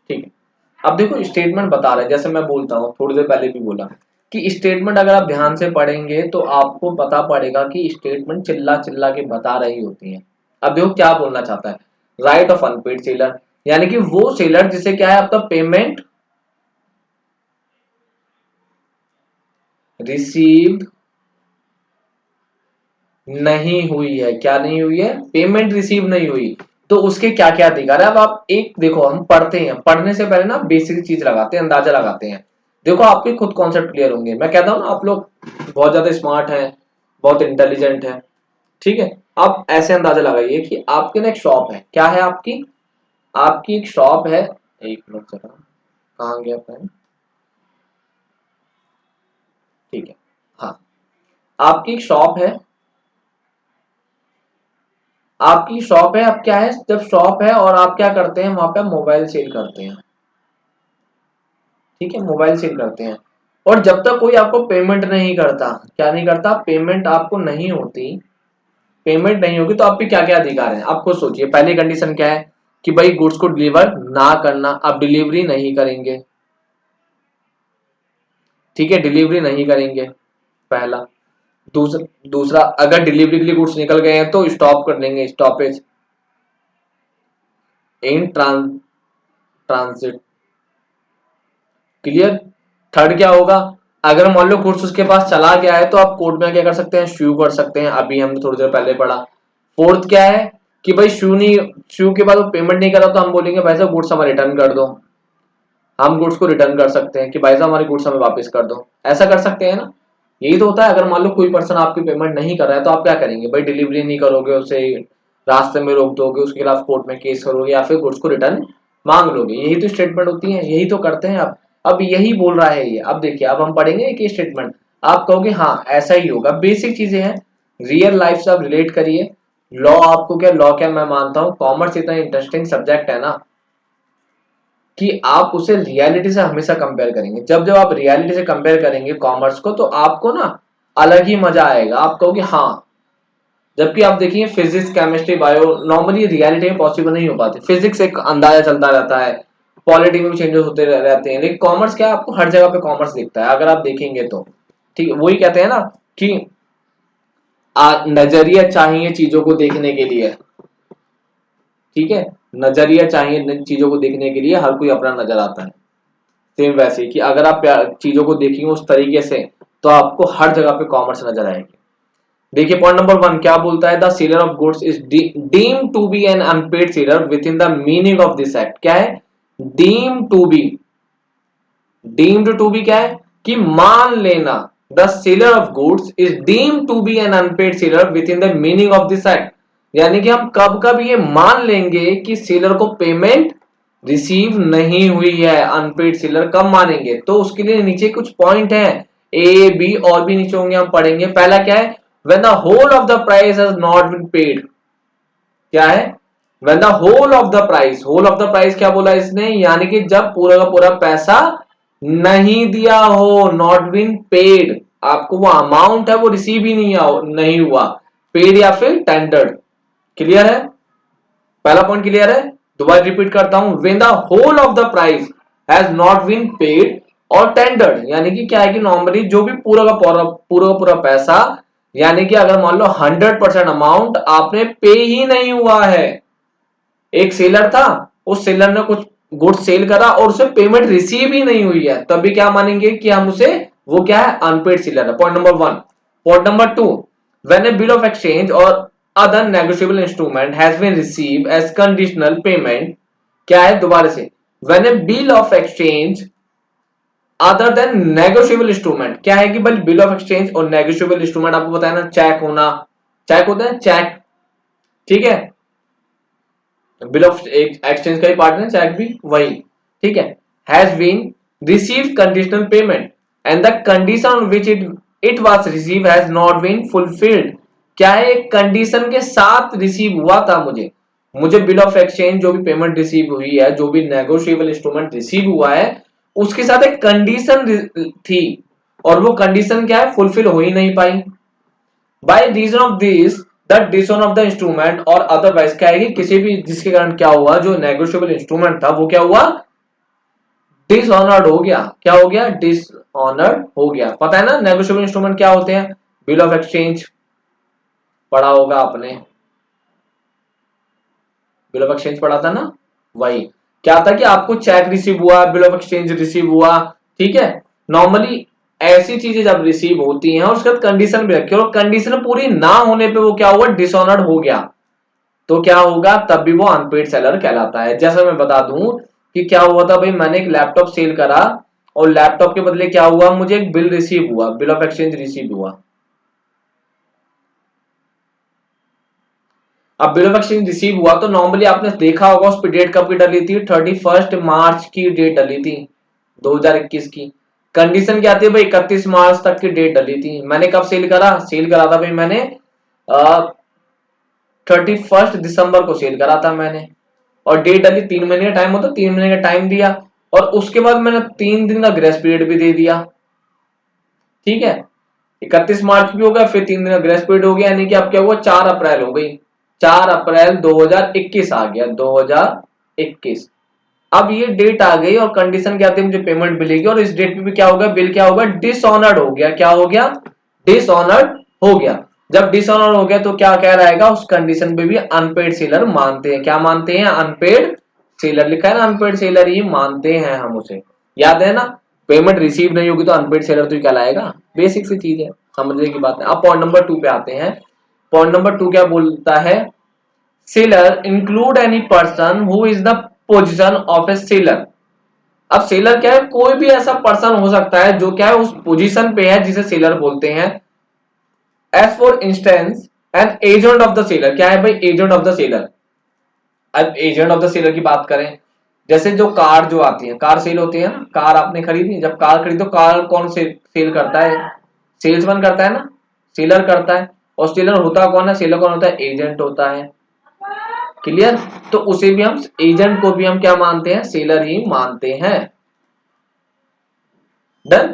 ठीक है। अब देखो स्टेटमेंट बता रहा है, जैसे मैं बोलता हूँ, थोड़ी देर पहले भी बोला कि स्टेटमेंट अगर आप ध्यान से पढ़ेंगे तो आपको पता पड़ेगा कि स्टेटमेंट चिल्ला चिल्ला के बता रही होती है। अब देखो क्या बोलना चाहता है, राइट ऑफ अनपेड सेलर यानी कि वो सेलर जिसे क्या है, आपका पेमेंट रिसीव्ड नहीं हुई है। क्या नहीं हुई है, पेमेंट रिसीव नहीं हुई, तो उसके क्या क्या अधिकार है। अब आप एक देखो, हम पढ़ते हैं, पढ़ने से पहले ना बेसिक चीज लगाते हैं, अंदाजा लगाते हैं। देखो आपके खुद कॉन्सेप्ट क्लियर होंगे। मैं कहता हूँ ना आप लोग बहुत ज्यादा स्मार्ट हैं, बहुत इंटेलिजेंट हैं, ठीक है। आप ऐसे अंदाजा लगाइए कि आपके ना एक शॉप है, क्या है आपकी, आपकी एक शॉप है। एक मिनट जरा, कहाँ गया पेन, ठीक है। हाँ, आपकी एक शॉप है, आपकी शॉप है। अब क्या है, जब शॉप है और आप क्या करते हैं, वहां पे मोबाइल सेल करते हैं, ठीक है, मोबाइल सेल करते हैं। और जब तक कोई आपको पेमेंट नहीं करता, क्या नहीं करता, पेमेंट आपको नहीं होती, पेमेंट नहीं होगी, तो आपके क्या क्या अधिकार हैं आप खुद सोचिए। पहली कंडीशन क्या है कि भाई गुड्स को डिलीवर ना करना, आप डिलीवरी नहीं करेंगे, ठीक है, डिलीवरी नहीं करेंगे पहला। दूसरा अगर डिलीवरी के लिए गुड्स निकल गए हैं तो स्टॉप कर देंगे, stoppage in transit, clear. Third क्या होगा, अगर मान लो गुड्स उसके पास चला गया है तो आप कोर्ट में क्या कर सकते हैं, श्यू कर सकते हैं, अभी हमने थोड़ी देर पहले पढ़ा। फोर्थ क्या है कि भाई श्यू नहीं, श्यू के बाद वो पेमेंट नहीं करा तो हम बोलेंगे भाई साहब गुड्स हमें रिटर्न कर दो। हम गुड्स को रिटर्न कर सकते हैं कि भाई साहब हमारे गुड्स हमें वापस कर दो, ऐसा कर सकते हैं ना। यही तो होता है। अगर मान लो कोई पर्सन आपकी पेमेंट नहीं कर रहा है तो आप क्या करेंगे, भाई डिलीवरी नहीं करोगे, उसे रास्ते में रोक दोगे, उसके खिलाफ कोर्ट में केस करोगे, या फिर गुड्स को रिटर्न मांग लोगे। यही तो स्टेटमेंट होती है, यही तो करते हैं आप। अब यही बोल रहा है ये। अब देखिए, अब हम पढ़ेंगे एक स्टेटमेंट, आप कहोगे हाँ ऐसा ही होगा। बेसिक चीजें हैं, रियल लाइफ से आप रिलेट करिए। लॉ आपको क्या, लॉ क्या, मैं मानता हूँ कॉमर्स इतना इंटरेस्टिंग सब्जेक्ट है ना कि आप उसे रियलिटी से हमेशा कंपेयर करेंगे। जब जब आप रियलिटी से कंपेयर करेंगे कॉमर्स को, तो आपको ना अलग ही मजा आएगा, आप कहोगे हाँ। जबकि आप देखिए physics, chemistry, bio normally reality में पॉसिबल नहीं हो पाते। फिजिक्स एक अंदाजा चलता रहता है, पॉलिटी में भी चेंजेस होते रहते हैं, लेकिन कॉमर्स क्या है, आपको हर जगह पे कॉमर्स दिखता है अगर आप देखेंगे तो, ठीक है। वही कहते हैं ना कि नजरिया चाहिए चीजों को देखने के लिए, ठीक है, नजरिया चाहिए चीजों को देखने के लिए, हर कोई अपना नजर आता है। सेम वैसे कि अगर आप चीजों को देखेंगे उस तरीके से तो आपको हर जगह पे कॉमर्स नजर आएगी। देखिए पॉइंट नंबर 1 क्या बोलता है, the seller of goods is deem to be an unpaid seller within the meaning of this act. क्या है, deem to be, deemed to be क्या है, कि मान लेना the seller of goods is deemed to be an unpaid seller within the meaning of this act, यानी कि हम कब कब ये मान लेंगे कि सेलर को पेमेंट रिसीव नहीं हुई है, अनपेड सेलर कब मानेंगे, तो उसके लिए नीचे कुछ पॉइंट है, ए बी और भी नीचे होंगे, हम पढ़ेंगे। पहला क्या है, when the whole of the price has not been paid, क्या है, when the whole of the price, whole of the price क्या बोला इसने, यानी कि जब पूरा का पूरा पैसा नहीं दिया हो, नॉट बीन पेड, आपको वो अमाउंट है वो रिसीव ही नहीं हुआ, पेड या फिर टेंडर्ड। क्लियर है, पहला पॉइंट क्लियर है, दोबारा रिपीट करता हूं, when the whole of the price has not been paid और टेंडर्ड, यानी कि क्या है कि नॉर्मली जो भी पूरा पैसा, यानी कि अगर मान लो 100% अमाउंट आपने पे ही नहीं हुआ है, एक सेलर था, उस सेलर ने कुछ गुड्स सेल करा और उसे पेमेंट रिसीव ही नहीं हुई है, तब भी क्या मानेंगे कि हम उसे, वो क्या है, अनपेड सेलर है। Point number 1। Point number 2, when A bill of exchange और other negotiable instrument has been received as conditional payment, क्या है, दोबारा से, when a bill of exchange other than negotiable instrument, क्या है कि भाई बिल ऑफ एक्सचेंज और negotiable instrument आपको पता है ना, चेक होना, चेक होता है चेक, ठीक है, बिल ऑफ एक्सचेंज का ही पार्ट है चेक भी, वही, ठीक है, has been receive conditional payment and the condition on which it was receive has not been fulfilled, क्या है, एक कंडीशन के साथ रिसीव हुआ था मुझे बिल ऑफ एक्सचेंज जो भी पेमेंट रिसीव हुई है, जो भी नेगोशिएबल इंस्ट्रूमेंट रिसीव हुआ है, उसके साथ एक कंडीशन थी और वो कंडीशन क्या है, फुलफिल हो ही नहीं पाई। By reason of this the dishonour of the instrument or otherwise, क्या है कि किसी भी जिसके कारण क्या हुआ, जो नेगोशिएबल इंस्ट्रूमेंट था वो क्या हुआ, डिसऑनर्ड हो गया, क्या हो गया, डिसऑनर्ड हो गया। पता है ना नेगोशिएबल इंस्ट्रूमेंट क्या होते हैं, बिल ऑफ एक्सचेंज पढ़ा होगा आपने, बिल ऑफ एक्सचेंज पढ़ा था ना, वही क्या था कि आपको चेक रिसीव हुआ, बिल ऑफ एक्सचेंज रिसीव हुआ, ठीक है, नॉर्मली ऐसी चीजें जब रिसीव होती हैं और उसके बाद कंडीशन भी रखी और कंडीशन पूरी ना होने पे वो क्या हुआ, डिसऑनर्ड हो गया, तो क्या होगा, तब भी वो अनपेड सेलर कहलाता है। जैसा मैं बता दूं कि क्या हुआ था भाई, मैंने एक लैपटॉप सेल करा और लैपटॉप के बदले क्या हुआ, मुझे एक बिल रिसीव हुआ, बिल ऑफ एक्सचेंज रिसीव हुआ। अब बिल ऑफ एक्सचेंज रिसीव हुआ तो नॉर्मली आपने देखा होगा उस पर डेट कब की डली थी, 31 मार्च की डेट डली थी 2021 की। कंडीशन क्या थी भाई, 31 मार्च तक की डेट डली थी। मैंने कब सेल करा था भाई, मैंने 31 दिसंबर को सेल करा था मैंने, और डेट डली 3 महीने का टाइम होता, 3 महीने का टाइम दिया और उसके बाद मैंने 3 दिन का ग्रेस पीरियड भी दे दिया, ठीक है, 31 मार्च भी हो गया, फिर 3 दिन का ग्रेस पीरियड हो गया, यानी कि अब क्या हुआ, 4 अप्रैल हो गई, 4 अप्रैल 2021 आ गया, 2021। अब ये डेट आ गई और कंडीशन क्या थी, मुझे पेमेंट मिलेगी और इस डेट पे भी क्या होगा, बिल क्या होगा, डिसऑनर्ड हो गया, क्या हो गया, डिसऑनर्ड हो गया। जब डिसऑनर हो गया तो क्या कह रहेगा, उस कंडीशन पे भी अनपेड सेलर मानते हैं, क्या मानते हैं, अनपेड सेलर, लिखा है ना, अनपेड सेलर ही मानते हैं हम उसे, याद है ना, पेमेंट रिसीव नहीं होगी तो अनपेड सेलर तो ही कहलाएगा, बेसिक सी चीज है, समझने की बात है। अब पॉइंट नंबर 2 पे आते हैं। पॉइंट नंबर 2 क्या बोलता है, seller include any person who is the position of A seller. अब सेलर क्या है, कोई भी ऐसा पर्सन हो सकता है जो क्या है उस पोजीशन पे है जिसे सेलर बोलते हैं। As for instance an agent of the seller, क्या है भाई, एजेंट ऑफ द सेलर। अब एजेंट ऑफ द सेलर की बात करें, जैसे जो कार जो आती है, कार सेल होती है ना, कार आपने खरीदी, जब कार खरीदो, कार कौन सेल करता है, सेल्समैन करता है ना, सेलर करता है, और सेलर होता कौन है, सेलर कौन होता है, एजेंट होता है। क्लियर, तो उसे भी हम, एजेंट को भी हम क्या मानते हैं, सेलर ही मानते हैं। Done.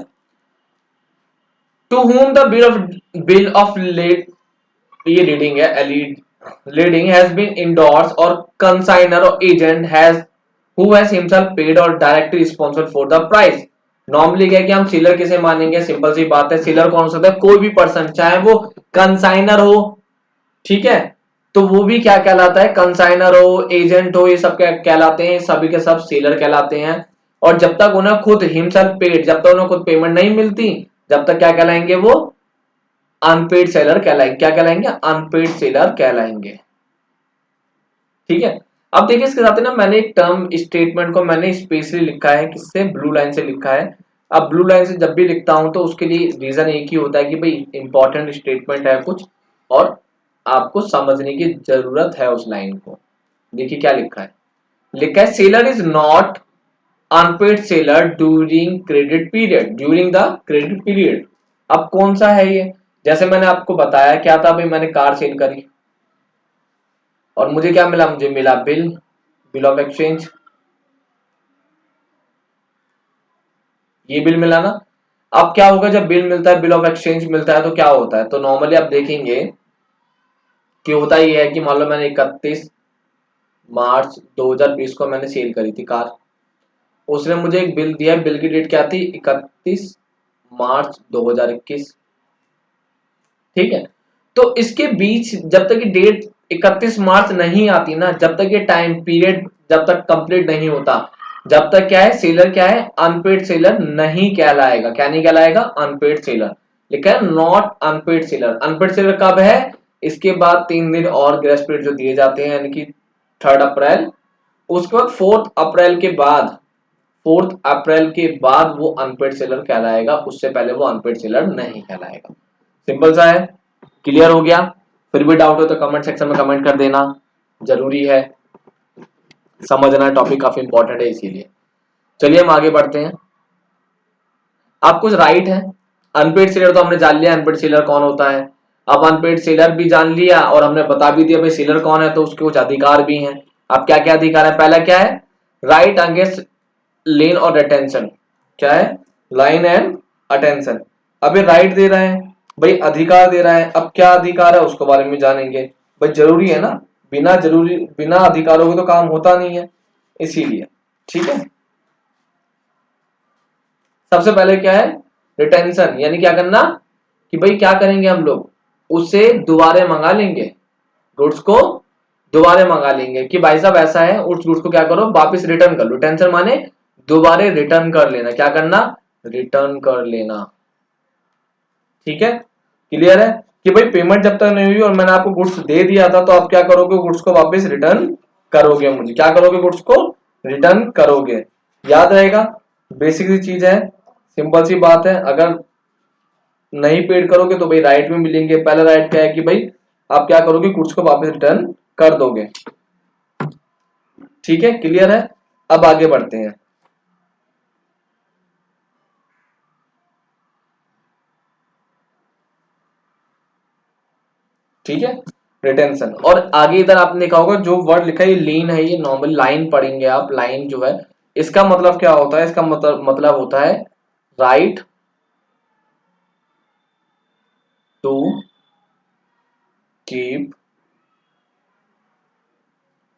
To whom the bill of lading, ये रीडिंग है, lading has been endorsed or consignor or agent has who has himself paid or directly responsible for the price. Normally क्या है कि हम सेलर किसे मानेंगे, सिंपल सी बात है, सेलर कौन सा है, कोई भी पर्सन, चाहे वो कंसाइनर हो, ठीक है, तो वो भी क्या कहलाता है, कंसाइनर हो, एजेंट हो, ये सब क्या कहलाते हैं, सभी के सब सेलर कहलाते हैं। और जब तक उन्हें खुद हिमसेल्फ पेड, जब तक उन्हें खुद पेमेंट नहीं मिलती, जब तक क्या कहलाएंगे वो, अनपेड सेलर कहलाएंगे, क्या कहलाएंगे, अनपेड सेलर कहलाएंगे, ठीक है। अब देखिए इसके साथ ना मैंने एक टर्म स्टेटमेंट को मैंने स्पेशली लिखा है, किससे, ब्लू लाइन से लिखा है, अब ब्लू लाइन से जब भी लिखता हूं तो उसके लिए रीजन एक ही होता है कि भाई इंपॉर्टेंट स्टेटमेंट है कुछ और आपको समझने की जरूरत है उस लाइन को। देखिए क्या लिखा है seller is not unpaid seller during credit period, during the credit period. अब कौन सा है ये? जैसे मैंने आपको बताया क्या था भाई, मैंने कार सेल करी और मुझे क्या मिला, मुझे मिला बिल ऑफ एक्सचेंज, ये बिल मिला ना। अब क्या होगा जब बिल मिलता है, बिल ऑफ एक्सचेंज मिलता है तो क्या होता है, तो नॉर्मली आप देखेंगे कि होता ही है कि मान लो मैंने 31 मार्च 2020 को मैंने सेल करी थी कार, उसने मुझे एक बिल दिया, बिल की डेट क्या थी 31 मार्च 2021, ठीक है। तो इसके बीच जब तक ये डेट 31 मार्च नहीं आती ना, जब तक ये टाइम पीरियड जब तक कंप्लीट नहीं होता, जब तक क्या है सेलर क्या है अनपेड सेलर नहीं कहलाएगा। क्या नहीं कहलाएगा? Unpaid seller. लिखा है not unpaid seller. Unpaid seller कब है? इसके बाद 3 दिन और ग्रेस पीरियड जो दिए जाते हैं, यानी कि 3 अप्रैल, उसके बाद 4 अप्रैल के बाद, 4 अप्रैल के बाद वो अनपेड सेलर कहलाएगा, उससे पहले वो अनपेड सेलर नहीं कहलाएगा। सिंपल सा है, क्लियर हो गया? फिर भी डाउट हो तो कमेंट सेक्शन में कमेंट कर देना, जरूरी है समझना, टॉपिक काफी इंपॉर्टेंट है इसीलिए। चलिए हम आगे बढ़ते हैं। आप कुछ राइट है, अनपेड सेलर तो हमने जान लिया अनपेड सेलर कौन होता है। अब अनपेड सेलर भी जान लिया और हमने बता भी दिया भाई सेलर कौन है, तो उसके कुछ अधिकार भी हैं। अब क्या क्या अधिकार है? पहला क्या है? राइट अगेंस्ट लेन और रिटेंशन। क्या है? Line and attention. अब ये राइट दे रहा है भाई, अधिकार दे रहा है, अब क्या अधिकार है उसके बारे में जानेंगे भाई, जरूरी है ना, बिना अधिकारों के तो काम होता नहीं है, इसीलिए। ठीक है, सबसे पहले क्या है? रिटेंशन, यानी क्या करना कि भाई क्या करेंगे हम लोग, उसे दोबारे मंगा लेंगे, गुड्स को दोबारे मंगा लेंगे कि भाई साहब ऐसा है, उस गुड्स को क्या करो वापस रिटर्न कर लो। रिटेंशन माने दोबारे रिटर्न कर लेना। क्या करना? रिटर्न कर लेना। ठीक है, क्लियर है कि भाई पेमेंट जब तक नहीं हुई और मैंने आपको गुड्स दे दिया था, तो आप क्या करोगे? गुड्स को वापस रिटर्न करोगे मुझे। क्या करोगे? गुड्स को रिटर्न करोगे। याद रहेगा, बेसिक सी चीज है, सिंपल सी बात है। अगर नहीं पेड करोगे तो भाई राइट में मिलेंगे। पहला राइट क्या है कि भाई आप क्या करोगे? गुड्स को वापस रिटर्न कर दोगे। ठीक है, क्लियर है? अब आगे बढ़ते हैं। ठीक है, रिटेंशन। और आगे इधर आपने देखा होगा जो वर्ड लिखा है ये लीन है, ये नॉर्मल लाइन पढ़ेंगे आप। लाइन जो है इसका मतलब क्या होता है? इसका मतलब होता है राइट टू कीप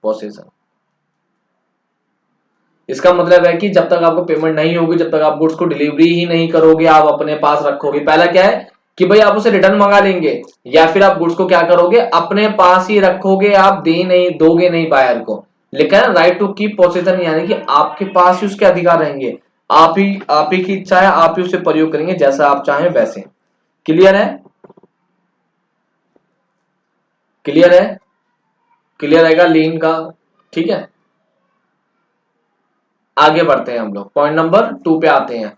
पोसेशन। इसका मतलब है कि जब तक आपको पेमेंट नहीं होगी, जब तक आप गुड्स को डिलीवरी ही नहीं करोगे, आप अपने पास रखोगे। पहला क्या है कि भाई आप उसे रिटर्न मंगा लेंगे, या फिर आप गुड्स को क्या करोगे? अपने पास ही रखोगे, आप दोगे नहीं बायर को। लिखा है राइट टू कीप पोसेशन, यानी कि आपके पास ही उसके अधिकार रहेंगे। आप ही की इच्छा है, आप ही उसे प्रयोग करेंगे जैसा आप चाहें वैसे। क्लियर है? क्लियर है? क्लियर रहेगा लीन का। ठीक है, आगे बढ़ते हैं हम लोग, पॉइंट नंबर 2 पे आते हैं।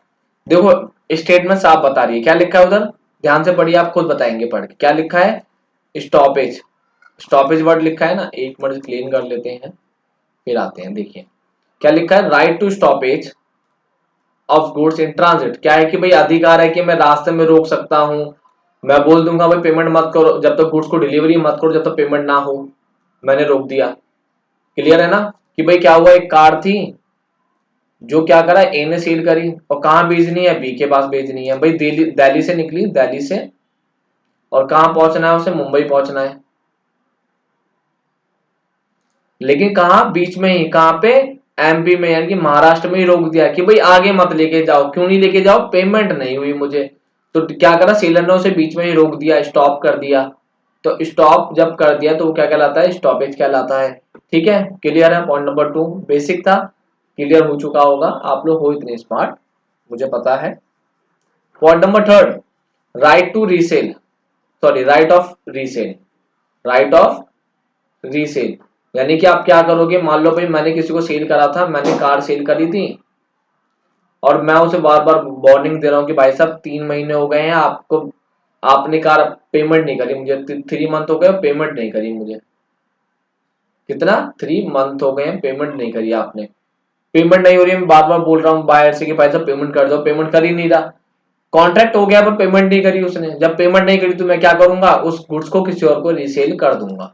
देखो स्टेटमेंट साफ बता रही है, क्या लिखा है उधर, ध्यान से पढ़िए, आप खुद बताएंगे पढ़ के। क्या लिखा है? स्टॉपेज। स्टॉपेज वर्ड लिखा है ना, एक मिनट क्लीन कर लेते हैं फिर आते हैं। देखिए क्या लिखा है, right to stoppage of goods in transit. क्या है कि भाई अधिकार है कि मैं रास्ते में रोक सकता हूं, मैं बोल दूंगा भाई पेमेंट मत करो जब तक गुड्स को डिलीवरी मत करो, जब तक पेमेंट ना हो, मैंने रोक दिया। क्लियर है ना कि भाई क्या हुआ, एक कार थी जो क्या करा, ए ने सेल करी और कहाँ भेजनी है, बी के पास भेजनी है। भाई दिल्ली दिल्ली से निकली, दिल्ली से, और कहाँ पहुंचना है उसे, मुंबई पहुंचना है। लेकिन कहाँ, बीच में ही, कहाँ पे, एमपी में, यानी कि महाराष्ट्र में ही रोक दिया कि भाई आगे मत लेके जाओ। क्यों नहीं लेके जाओ? पेमेंट नहीं हुई मुझे। तो क्या करा सेलर ने, उसे बीच में ही रोक दिया, स्टॉप कर दिया। तो स्टॉप जब कर दिया तो वो क्या कहलाता है? स्टॉपेज कहलाता है। ठीक है, क्लियर है? पॉइंट नंबर 2 बेसिक था, क्लियर हो चुका होगा, आप लोग हो इतने स्मार्ट, मुझे पता है। Point number 3, right to resale, sorry right of resale. Right of resale यानी कि आप क्या करोगे, मान लो भाई मैंने किसी को सेल करा था, मैंने कार सेल करी थी और मैं उसे बार बार वार्निंग दे रहा हूँ कि भाई साहब 3 महीने हो गए हैं आपको, आपने कार पेमेंट नहीं करी मुझे, 3 मंथ हो गए पेमेंट नहीं करी मुझे, कितना 3 मंथ हो गए हैं पेमेंट नहीं करी आपने, पेमेंट नहीं हो रही है, मैं बार बार बोल रहा हूँ बायर से कि भाई साहब पेमेंट कर दो, पेमेंट कर ही नहीं रहा, कॉन्ट्रैक्ट हो गया पर पेमेंट नहीं करी उसने, जब पेमेंट नहीं करी तो मैं क्या करूंगा, उस गुड्स को किसी और को रीसेल कर दूंगा।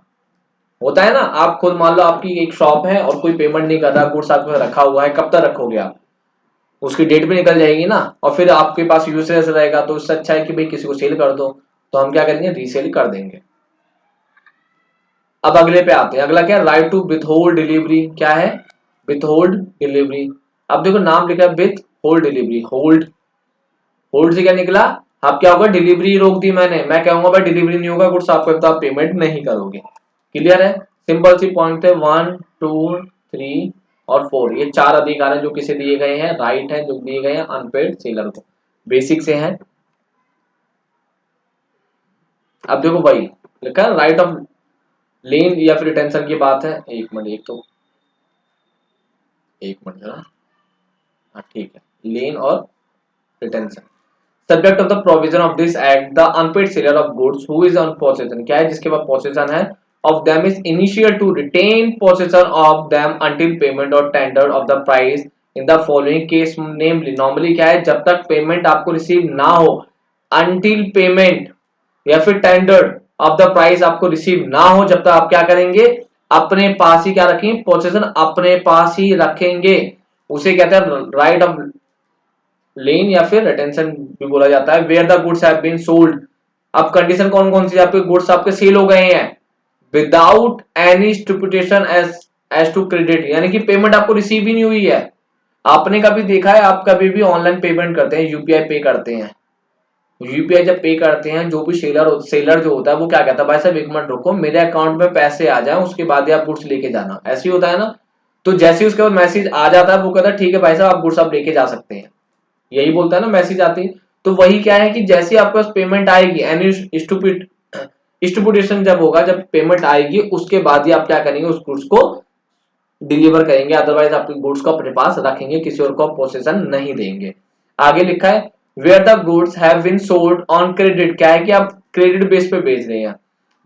होता है ना, आप खुद मान लो आपकी एक शॉप है और कोई पेमेंट नहीं कर रहा, गुड्स आपके पास रखा हुआ है, कब तक रखोगे आप, उसकी डेट भी निकल जाएगी ना, और फिर आपके पास यूजलेस रहेगा, तो उससे अच्छा है कि भाई किसी को सेल कर दो, तो हम क्या करेंगे, रीसेल कर देंगे। अब अगले पे आते हैं, अगला क्या है, राइट टू विथहोल्ड डिलीवरी, क्या है, विथहोल्ड डिलीवरी। अब देखो नाम लिखा है with hold delivery, hold, hold से क्या निकला, अब क्या होगा, डिलीवरी रोक दी मैंने, मैं कहूंगा भाई डिलीवरी नहीं होगा कुछ आपको, तो आप पेमेंट नहीं करोगे। क्लियर है, सिंपल सी पॉइंट है, 1 2 3 और 4, ये 4 अधिकार है जो किसे दिए गए हैं, राइट है जो दिए गए हैं अनपेड सेलर को, बेसिक से है। अब देखो भाई लिखा है राइट ऑफ लेन या फिर रिटेंशन की बात है, एक मिनट जरा, हाँ ठीक है, लेन और retention, subject of the provision of this act the unpaid seller of goods who is on possession, क्या है, जिसके पास पोसेशन है, of them is entitled to retain possession of them until payment or tender of the price in the following case, namely, normally क्या है, जब तक पेमेंट आपको रिसीव ना हो, अंटिल पेमेंट या फिर टेंडर ऑफ द प्राइस आपको रिसीव ना हो, जब तक आप क्या करेंगे, अपने पास ही क्या रखेंगे, पोसेशन अपने पास ही रखेंगे, उसे कहते हैं राइट ऑफ लेन या फिर रिटेंशन भी बोला जाता है। Where the goods have been sold, अब कंडीशन कौन कौन सी, आपके गुड्स आपके सेल हो गए हैं without any stipulation as to credit, यानी कि पेमेंट आपको रिसीव ही नहीं हुई है। आपने कभी देखा है, आप कभी भी ऑनलाइन पेमेंट करते हैं, यूपीआई पे करते हैं, यूपीआई जब पे करते हैं, जो भी सेलर जो होता है वो क्या कहता है, भाई साहब 1 मिनट रुको, मेरे अकाउंट में पैसे आ जाए उसके बाद ही आप गुड्स लेके जाना, ऐसे ही होता है ना। तो जैसे ही उसके बाद मैसेज आ जाता है, वो कहता है ठीक है भाई साहब आप गुड्स आप लेके जा सकते हैं, यही बोलता है ना मैसेज आती है। तो वही क्या है कि जैसे आपके पास पेमेंट आएगी, एनी स्टूपिडेशन जब होगा, जब पेमेंट आएगी उसके बाद ही आप क्या करेंगे, उस गुड्स को डिलीवर करेंगे, अदरवाइज आपके गुड्स को अपने पास रखेंगे, किसी और को पोसेशन नहीं देंगे। आगे लिखा है where the goods have been sold on credit, क्या है कि आप क्रेडिट बेस पे बेच रहे हैं,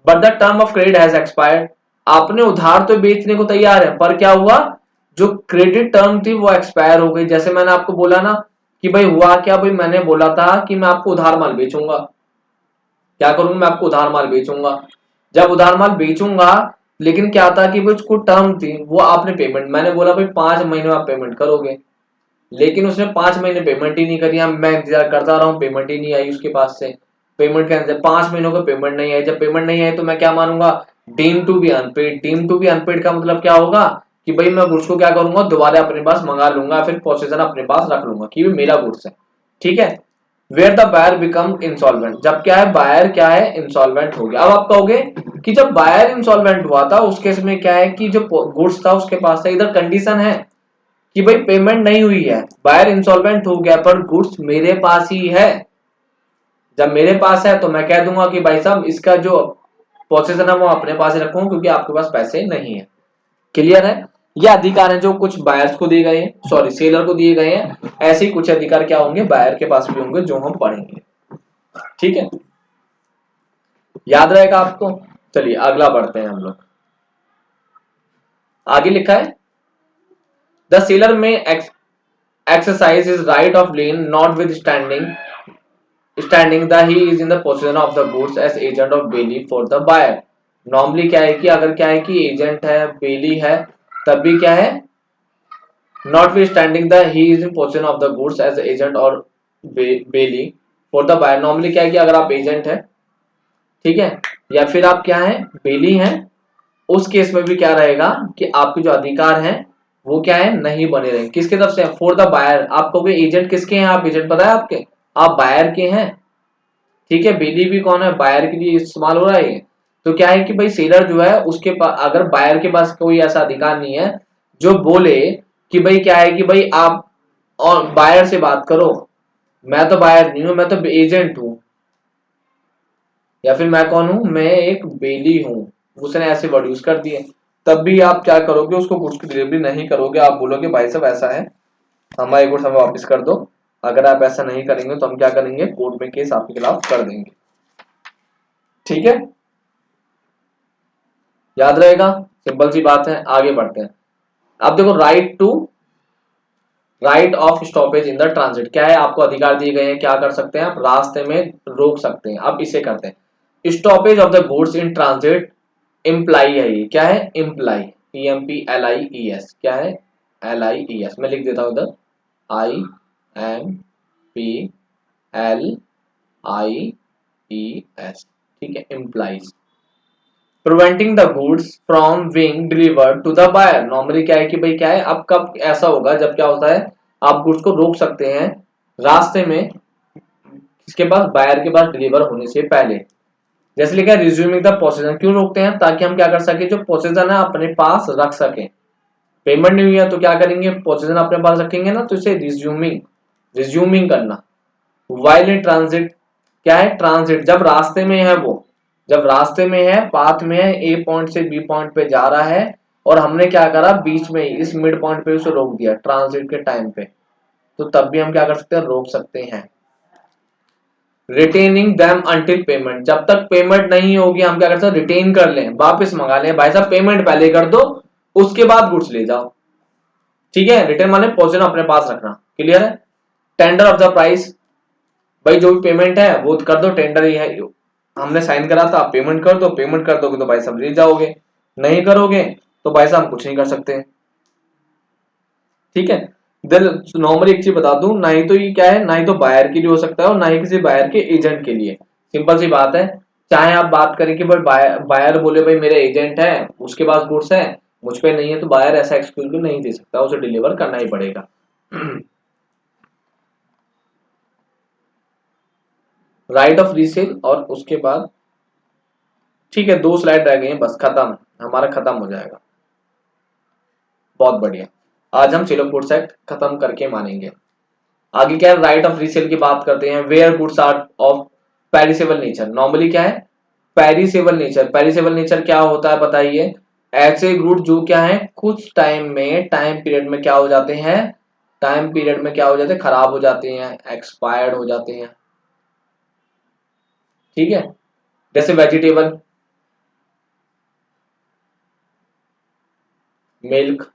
but the term of credit has expired, आपने उधार तो बेचने को तैयार है, पर क्या हुआ, जो क्रेडिट टर्म थी वो एक्सपायर हो गई। जैसे मैंने आपको बोला ना कि भाई हुआ क्या, भाई मैंने बोला था कि मैं आपको उधार माल बेचूंगा, क्या करूंगा, मैं आपको उधार माल बेचूंगा, जब उधार माल बेचूंगा, लेकिन क्या था कि वो उसको टर्म थी, वो आपने पेमेंट, मैंने बोला भाई 5 महीने में आप पेमेंट करोगे, लेकिन उसने 5 महीने पेमेंट ही नहीं करी, मैं इंतजार करता रहा हूँ, पेमेंट ही नहीं आई उसके पास से, पेमेंट कैंसिल, 5 महीनों का पेमेंट नहीं आई, जब पेमेंट नहीं आई तो मैं क्या मानूंगा, deem to be unpaid, deem to be unpaid का मतलब क्या होगा कि भाई मैं गुड्स को क्या करूंगा, दोबारा अपने पास मंगा लूंगा, फिर पोसेशन अपने पास रख लूंगा कि मेरा गुड्स है, ठीक है। Where the buyer become insolvent, जब क्या है, बायर क्या है, इंसॉल्वेंट हो गया। अब आप कहोगे कि जब बायर इंसॉल्वेंट हुआ था उस केस में क्या है कि जो गुड्स था उसके पास था, इधर कंडीशन है कि भाई पेमेंट नहीं हुई है, बायर इंसॉल्वेंट हो गया, पर गुड्स मेरे पास ही है, जब मेरे पास है तो मैं कह दूंगा कि भाई साहब इसका जो पोसेशन है वो अपने पास ही रखूं क्योंकि आपके पास पैसे नहीं है। क्लियर है, ये अधिकार है जो कुछ बायर्स को दिए गए हैं, सॉरी सेलर को दिए गए हैं, ऐसे ही कुछ अधिकार क्या होंगे, बायर के पास भी होंगे, जो हम पढ़ेंगे, ठीक है, याद रहेगा आपको। चलिए अगला बढ़ते हैं हम लोग, आगे लिखा है द सेलर में exercise his right of lien notwithstanding standing the he is in the possession of the goods as agent of bailey for the buyer। Normally क्या है कि अगर क्या है कि एजेंट है, बेली है, तब भी क्या है, notwithstanding the he is in possession of the goods as agent और बेली for the buyer, नॉर्मली क्या है कि अगर आप एजेंट है, ठीक है, या फिर आप क्या है, बेली हैं, उस केस में भी क्या रहेगा कि आपके जो अधिकार हैं वो क्या है, नहीं बने रहे, किसके तरफ से, फॉर द बायर, आप कहोगे एजेंट किसके हैं, आप एजेंट पता है आपके, आप बायर के हैं, ठीक है, बेली भी कौन है, बायर के लिए इस्तेमाल हो रहा है। तो क्या है कि भाई सेलर जो है उसके पास, अगर बायर के पास कोई ऐसा अधिकार नहीं है जो बोले कि भाई क्या है कि भाई आप और बायर से बात करो, मैं तो बायर नहीं हूं, मैं तो एजेंट हूं, या फिर मैं कौन हूं, मैं एक बेली हूं, उसने ऐसे वर्ड यूज कर दिए, तब भी आप क्या करोगे, उसको कुछ की डिलीवरी नहीं करोगे, आप बोलोगे भाई साहब ऐसा है हमारे गुड्स हमें वापस कर दो। अगर आप ऐसा नहीं करेंगे तो हम क्या करेंगे, कोर्ट में केस आपके खिलाफ कर देंगे। ठीक है, याद रहेगा, सिंपल सी बात है। आगे बढ़ते हैं। अब देखो, right of stoppage in the transit क्या है, आपको अधिकार दिए गए हैं, क्या कर सकते हैं आप, रास्ते में रोक सकते हैं। अब इसे करते हैं, stoppage of the goods in transit imply है, ये क्या है, इम्प्लाई, EMPLIES, क्या है, LIES, मैं लिख देता हूं इधर, IMPLIES, ठीक है, implies, preventing the goods from being delivered to the buyer. Normally क्या है कि भाई क्या है, अब कब ऐसा होगा जब क्या होता है, आप गुड्स को रोक सकते हैं रास्ते में, इसके पास, बायर के पास डिलीवर होने से पहले। जैसे लिखा है रिज्यूमिंग द पोसेशन, क्यों रोकते हैं, ताकि हम क्या कर सके, जो पोसेशन है अपने पास रख सके। पेमेंट नहीं हुई है तो क्या करेंगे, पोसेशन अपने पास रखेंगे ना, तो इसे रिज्यूमिंग करना। वाइल इन ट्रांजिट क्या है, ट्रांजिट जब रास्ते में है, वो जब रास्ते में है, पाथ में है, ए पॉइंट से बी पॉइंट पे जा रहा है, और हमने क्या करा, बीच में इस मिड पॉइंट पे उसे रोक दिया ट्रांजिट के टाइम पे, तो तब भी हम क्या कर सकते हैं, रोक सकते हैं। रिटेनिंग दैम अंटिल पेमेंट, जब तक पेमेंट नहीं होगी हम क्या कर सकते हैं, रिटेन कर लें, वापस मंगा लें, भाई साहब पेमेंट पहले कर दो, उसके बाद गुड्स ले जाओ। ठीक है, रिटर्न माने पोजीशन अपने पास रखना, क्लियर है। टेंडर ऑफ द प्राइस, भाई जो भी पेमेंट है वो कर दो, टेंडर ही है, हमने साइन करा था, आप पेमेंट कर दो, पेमेंट कर दोगे तो भाई साहब ले जाओगे, नहीं करोगे तो भाई साहब हम कुछ नहीं कर सकते। ठीक है, देन नॉर्मली एक चीज बता दूं, ना ही तो ये क्या है, ना ही तो बायर के लिए हो सकता है और ना ही किसी बायर के एजेंट के लिए। सिंपल सी बात है, चाहे आप बात करें कि भाई बायर बोले भाई मेरे एजेंट है, उसके पास गुड्स है, मुझ पे नहीं है, तो बायर ऐसा एक्सक्यूज भी नहीं दे सकता, उसे डिलीवर करना ही पड़ेगा। राइट ऑफ रीसेल, और उसके बाद ठीक है, 2 स्लाइड रह गई हैं बस, खत्म, हमारा खत्म हो जाएगा। बहुत बढ़िया, आज हम सिलो गुड्स एक्ट खत्म करके मानेंगे। आगे क्या है, राइट ऑफ रीसेल की बात करते हैं। Where goods are of perishable nature, normally क्या है, पेरिसेबल नेचर। पेरिसेबल नेचर क्या होता है बताइए, ऐसे गुड जो क्या है, कुछ टाइम में, टाइम पीरियड में क्या हो जाते हैं, टाइम पीरियड में क्या हो जाते हैं, खराब हो जाते हैं, एक्सपायर्ड हो जाते हैं। ठीक है, जैसे वेजिटेबल, मिल्क,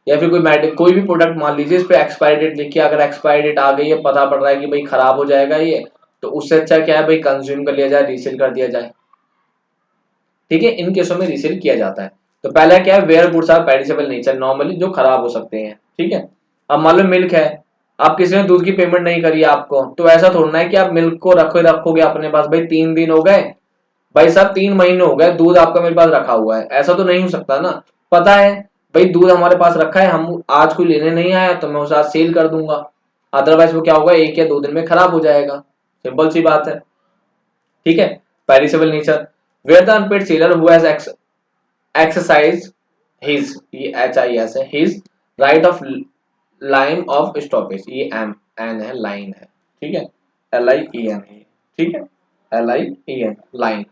या फिर कोई भी प्रोडक्ट मान लीजिए, इस पे एक्सपायरी डेट लिखी है, अगर एक्सपायरी डेट आ गई है, पता पड़ रहा है कि भाई खराब हो जाएगा ये, तो उससे अच्छा क्या है भाई, कंज्यूम कर लिया जाए, रीसेल कर दिया जाए। ठीक है, इन केसों में रीसेल किया जाता है। तो पहला क्या है, where goods are perishable nature, normally जो खराब हो सकते हैं। ठीक है, अब मान लो मिल्क है, आप किसी ने दूध की पेमेंट नहीं करी है आपको, तो ऐसा थोड़ा है कि आप मिल्क को रखोगे अपने पास, भाई 3 दिन हो गए, भाई साहब 3 महीने हो गए, दूध आपका मेरे पास रखा हुआ है, ऐसा तो नहीं हो सकता ना। पता है भाई दूध हमारे पास रखा है, हम आज कोई लेने नहीं आया तो मैं उसे आज सेल कर दूंगा, अदरवाइज वो क्या होगा, 1 या 2 दिन में खराब हो जाएगा। सिंपल सी बात है। ठीक है, perishable nature, where the unpaid seller who has exercise his, ये HIS है, his right of line of stoppage, ये एन है, लाइन है। ठीक है, LIEN है, ठीक है, LIEN, लाइन,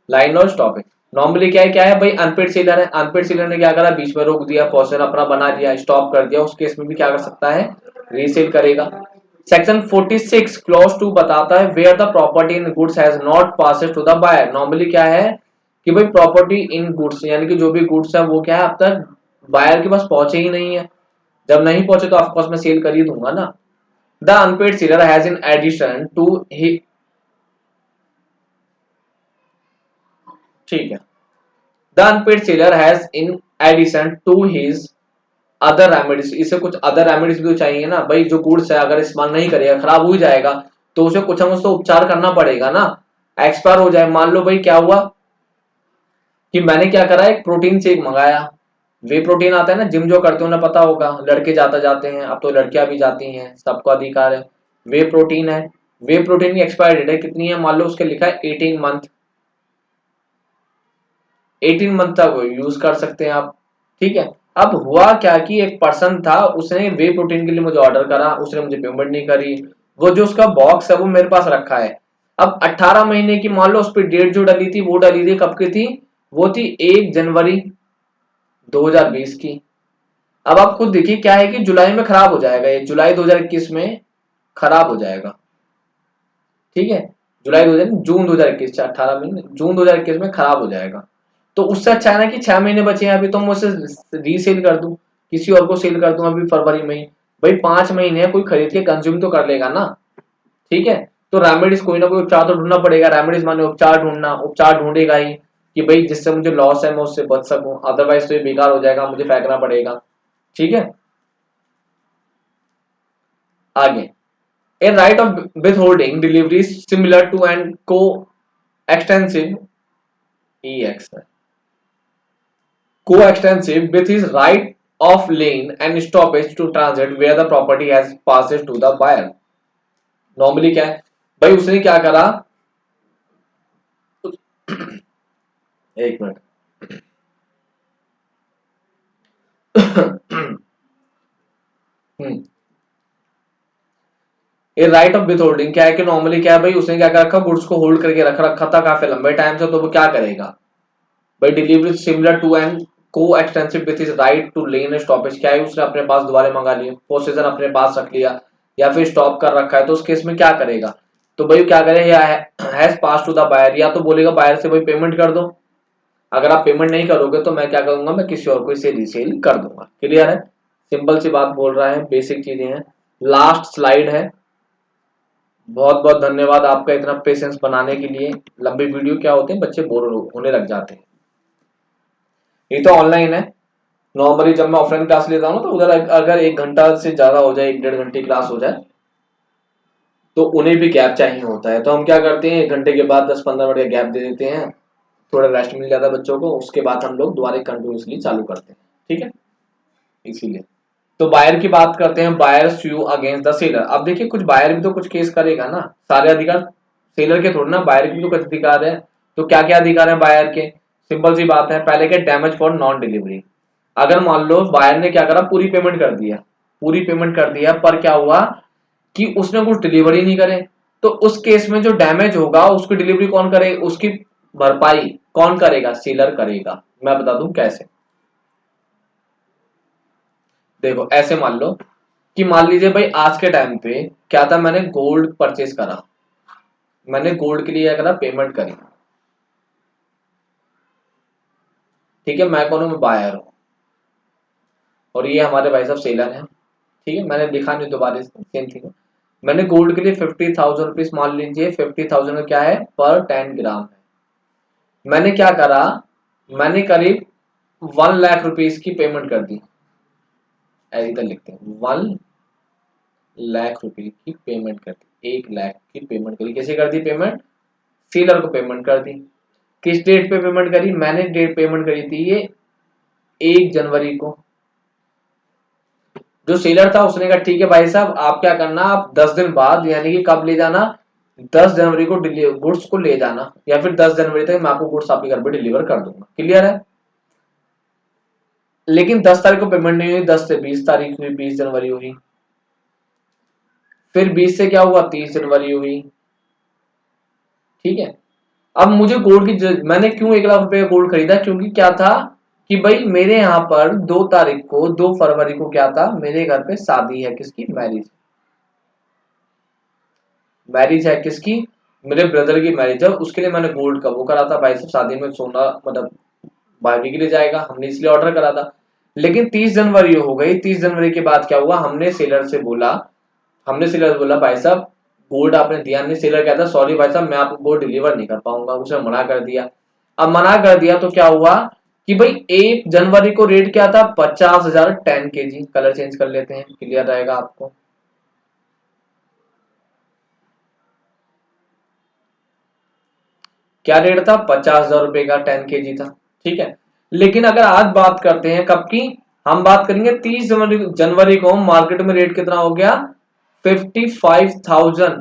लाइन और स्टॉपेज। नॉर्मली क्या है भाई, अनपेड सेलर है, अनपेड सेलर ने क्या करा, बीच में रोक दिया, पोर्शन अपना बना दिया, स्टॉप कर दिया, उस केस में भी क्या कर सकता है, रीसेल करेगा। सेक्शन 46 क्लॉज 2 बताता है, where the property in goods has not passes to the buyer. Normally क्या है कि भाई प्रॉपर्टी इन गुड्स, यानी कि जो भी गुड्स है वो क्या है, अब तक बायर के पास पहुंचे ही नहीं है, जब नहीं पहुंचे तो ऑफकोर्स मैं सेल कर ही दूंगा ना। The unpaid seller has in addition to ही, ठीक है, the unpaid seller has in addition to his other remedies, इसे कुछ अदर रेमेडीज भी तो चाहिए ना भाई, जो गुड्स है अगर इस्तेमाल नहीं करेगा, खराब हो ही जाएगा, तो उसे कुछ हम उसको उपचार करना पड़ेगा ना, एक्सपायर हो जाए। मान लो भाई क्या हुआ कि मैंने क्या करा, एक प्रोटीन शेक मंगाया, वे प्रोटीन आता है ना, जिम जो करते हो उन्हें पता होगा, लड़के जाते हैं, अब तो लड़कियां भी जाती हैं, सबको अधिकार है। वे प्रोटीन है, वे प्रोटीन की एक्सपायरी डेट है कितनी है, मान लो उसके लिखा है 18 मंथ, 18 मंथ तक यूज कर सकते हैं आप। ठीक है, अब हुआ क्या कि एक पर्सन था, उसने वे प्रोटीन के लिए मुझे ऑर्डर करा, उसने मुझे पेमेंट नहीं करी, वो जो उसका बॉक्स है वो मेरे पास रखा है। अब 18 महीने की मान लो उस पर डेट जो डली थी, वो डली थी कब की थी, वो थी 1 जनवरी 2020 की। अब आप खुद देखिए क्या है कि जुलाई में खराब हो जाएगा, ये जुलाई 2021 में खराब हो जाएगा, ठीक है, जुलाई 2000 जून 2021, 18 महीने, जून 2021 में खराब हो जाएगा। तो उससे अच्छा है ना कि 6 महीने बचे हैं अभी, तो मैं उसे रीसेल कर दूं, किसी और को सेल कर दूं अभी फरवरी में ही। भाई 5 महीने है, कोई खरीद के कंज्यूम तो कर लेगा ना, ठीक है। तो रेमेडीज कोई ना कोई उपचार तो ढूंढना पड़ेगा, रेमेडीज माने उपचार ढूंढना, उपचार ढूंढेगा ही कि भाई जिससे मुझे लॉस है मैं उससे बच सकूं, अदरवाइज तो ये बेकार हो जाएगा, मुझे फेंकना पड़ेगा, ठीक है। आगे, a right of withholding delivery is similar to and co-extensive ex co-extensive with his right of lane and stoppage to transit where the property has passes to the buyer। Normally क्या है भाई, उसने क्या करा, एक मिनट ये राइट ऑफ विथ होल्डिंग क्या है कि नॉर्मली क्या है भाई, उसने क्या कर रखा, गुड्स को होल्ड करके रख रखा था काफी लंबे टाइम से, तो वो क्या करेगा भाई, डिलीवरी सिमिलर टू एंड को extensive with his right two lane stoppage, क्या है उसने अपने पास दोबारा मंगा लिए, पोजीशन अपने पास रख लिया या फिर स्टॉप कर रखा है, तो उस केस में क्या करेगा, तो भाई क्या करेगा, has pass to the buyer, या तो बोलेगा बायर से भाई पेमेंट कर दो, अगर आप पेमेंट नहीं करोगे तो मैं क्या करूंगा, मैं किसी और को इसे रीसेल कर दूंगा। क्लियर है, सिंपल सी बात बोल रहा है, बेसिक चीजें हैं। लास्ट स्लाइड है। बहुत बहुत धन्यवाद आपका इतना पेशेंस बनाने के लिए। लंबी वीडियो क्या होते हैं, बच्चे बोर होने लग जाते हैं। ये तो ऑनलाइन है, नॉर्मली जब मैं ऑफलाइन क्लास लेता हूँ तो उधर अगर 1 घंटा से ज्यादा हो जाए, 1 डेढ़ घंटे क्लास हो जाए, तो उन्हें भी गैप चाहिए होता है, तो हम क्या करते हैं 1 घंटे के बाद 10-15 मिनट का गैप दे देते हैं, थोड़ा रेस्ट मिल जाता है बच्चों को, उसके बाद हम लोग दोबारा कंटिन्यूसली चालू करते हैं, ठीक है, इसीलिए। तो बायर की बात करते हैं, buyer sue against the seller. अब देखिए कुछ बायर भी तो कुछ केस करेगा ना, सारे अधिकार सेलर के थोड़ी ना, बायर के भी तो कुछ अधिकार है। तो क्या क्या अधिकार है बायर के, सिंपल सी बात है, पहले के डैमेज फॉर नॉन डिलीवरी। अगर मान लो बायर ने क्या करा, पूरी पेमेंट कर दिया, पूरी पेमेंट कर दिया, पर क्या हुआ कि उसने कुछ डिलीवरी नहीं करे, तो उस केस में जो डैमेज होगा उसकी डिलीवरी कौन करेगा, उसकी भरपाई कौन करेगा, सेलर करेगा। मैं बता दूं कैसे, देखो ऐसे मान लो कि मान लीजिए भाई आज के टाइम पे क्या था, मैंने गोल्ड परचेज करा, मैंने गोल्ड के लिए क्या करा, पेमेंट करी, ठीक है, मैं कौन हूं, मैं बायर हूं, और ये हमारे भाई साहब सेलर हैं, ठीक है, मैंने लिखा नहीं दोबारा सेम थिंग। मैंने गोल्ड के लिए 50,000 रुपीज, मान लीजिए 50,000 क्या है, पर 10 ग्राम है। मैंने क्या करा, मैंने करीब 1 लाख रुपीज की पेमेंट कर दी, इधर लिखते हैं 1 लाख रुपए की पेमेंट कर दी, 1 लाख की पेमेंट करी, कैसे कर दी पेमेंट, सेलर को पेमेंट कर दी। किस डेट पे पेमेंट करी, मैंने डेट पेमेंट करी थी ये 1 जनवरी को। जो सेलर था उसने कहा ठीक है भाई साहब, आप क्या करना, आप 10 दिन बाद यानी कि कब ले जाना, 10 जनवरी को गुड्स को ले जाना, या फिर 10 जनवरी तक मैं आपको गुड्स आपके घर पे डिलीवर कर दूंगा। क्लियर है, लेकिन 10 तारीख को पेमेंट नहीं हुई, 10 से 20 तारीख हुई, 20 जनवरी हुई, फिर 20 से क्या हुआ, 30 जनवरी हुई, ठीक है। अब मुझे गोल्ड की मैंने क्यों 1 लाख रुपए का गोल्ड खरीदा, क्योंकि क्या था कि भाई मेरे यहाँ पर 2 तारीख को, 2 फरवरी को क्या था, मेरे घर पे शादी है, किसकी, मैरिज, मैरिज है किसकी, मेरे ब्रदर की मैरिज है, उसके लिए मैंने गोल्ड का वो करा था भाई साहब, शादी में सोना मतलब भाभी के लिए जाएगा, हमने इसलिए ऑर्डर करा था। लेकिन 30 जनवरी हो गई, 30 जनवरी के बाद क्या हुआ, हमने सेलर से बोला भाई साहब गोल्ड आपने दिया नहीं, सेलर कहता सॉरी भाई साहब मैं आपको गोल्ड डिलीवर नहीं कर पाऊंगा, उसने मना कर दिया। अब मना कर दिया तो क्या हुआ कि भाई 1 जनवरी को रेट क्या था, 50,000 10 kg, कलर चेंज कर लेते हैं, क्लियर रहेगा आपको। क्या रेट था, 50,000 रुपए का 10 kg था, ठीक है। लेकिन अगर आज बात करते हैं कब की, हम बात करेंगे 30 जनवरी को, मार्केट में रेट कितना हो गया, 55,000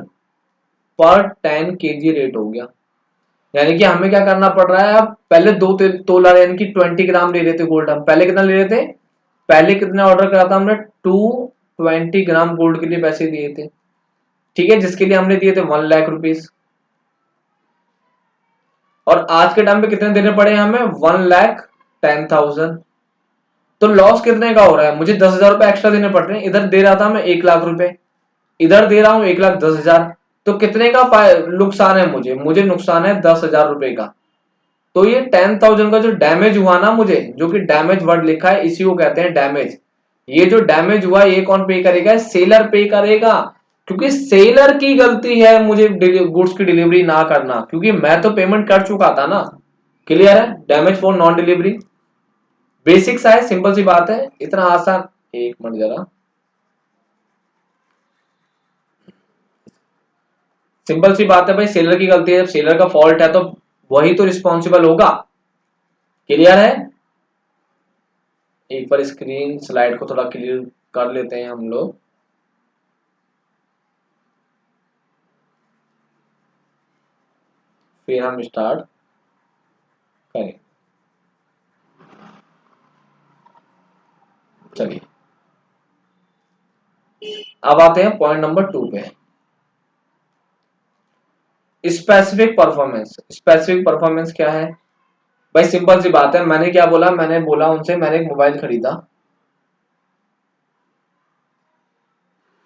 पर 10 kg रेट हो गया। यानी कि हमें क्या करना पड़ रहा है, अब पहले 2 तोला यानी कि 20 ग्राम ले रहे थे गोल्ड, हम पहले कितना ले रहे थे, पहले कितना ऑर्डर करा था हमने, 220 ग्राम गोल्ड के लिए पैसे दिए थे, ठीक है, जिसके लिए हमने दिए थे 1 लाख रुपीज। और आज के टाइम पे कितने देने पड़े हमें, 1,10,000, तो लॉस कितने का हो रहा है, मुझे 10,000 रुपए एक्स्ट्रा देने पड़ रहे हैं। इधर दे रहा था मैं 1 लाख रुपए, इधर दे रहा हूं 1,10,000, तो कितने का नुकसान है मुझे नुकसान है 10,000 रुपए का। तो ये 10,000 का जो डैमेज हुआ ना मुझे, जो कि डैमेज वर्ड लिखा है इसी को कहते हैं डैमेज। ये जो डैमेज हुआ ये कौन पे करेगा, सेलर पे करेगा, क्योंकि सेलर की गलती है मुझे गुड्स की डिलीवरी ना करना, क्योंकि मैं तो पेमेंट कर चुका था ना। क्लियर है, damage for non delivery. Basics है, सिंपल सी बात है, इतना आसान। एक मिनट जरा, सिंपल सी बात है भाई, सेलर की गलती है, जब सेलर का फॉल्ट है तो वही तो रिस्पॉन्सिबल होगा। क्लियर है। एक बार स्क्रीन स्लाइड को थोड़ा क्लियर कर लेते हैं हम लोग। फिर हम स्टार्ट करें। चलिए अब आते हैं पॉइंट नंबर 2 पे, स्पेसिफिक परफॉर्मेंस। स्पेसिफिक परफॉर्मेंस क्या है भाई, सिंपल सी बात है, मैंने क्या बोला, मैंने बोला उनसे मैंने एक मोबाइल खरीदा,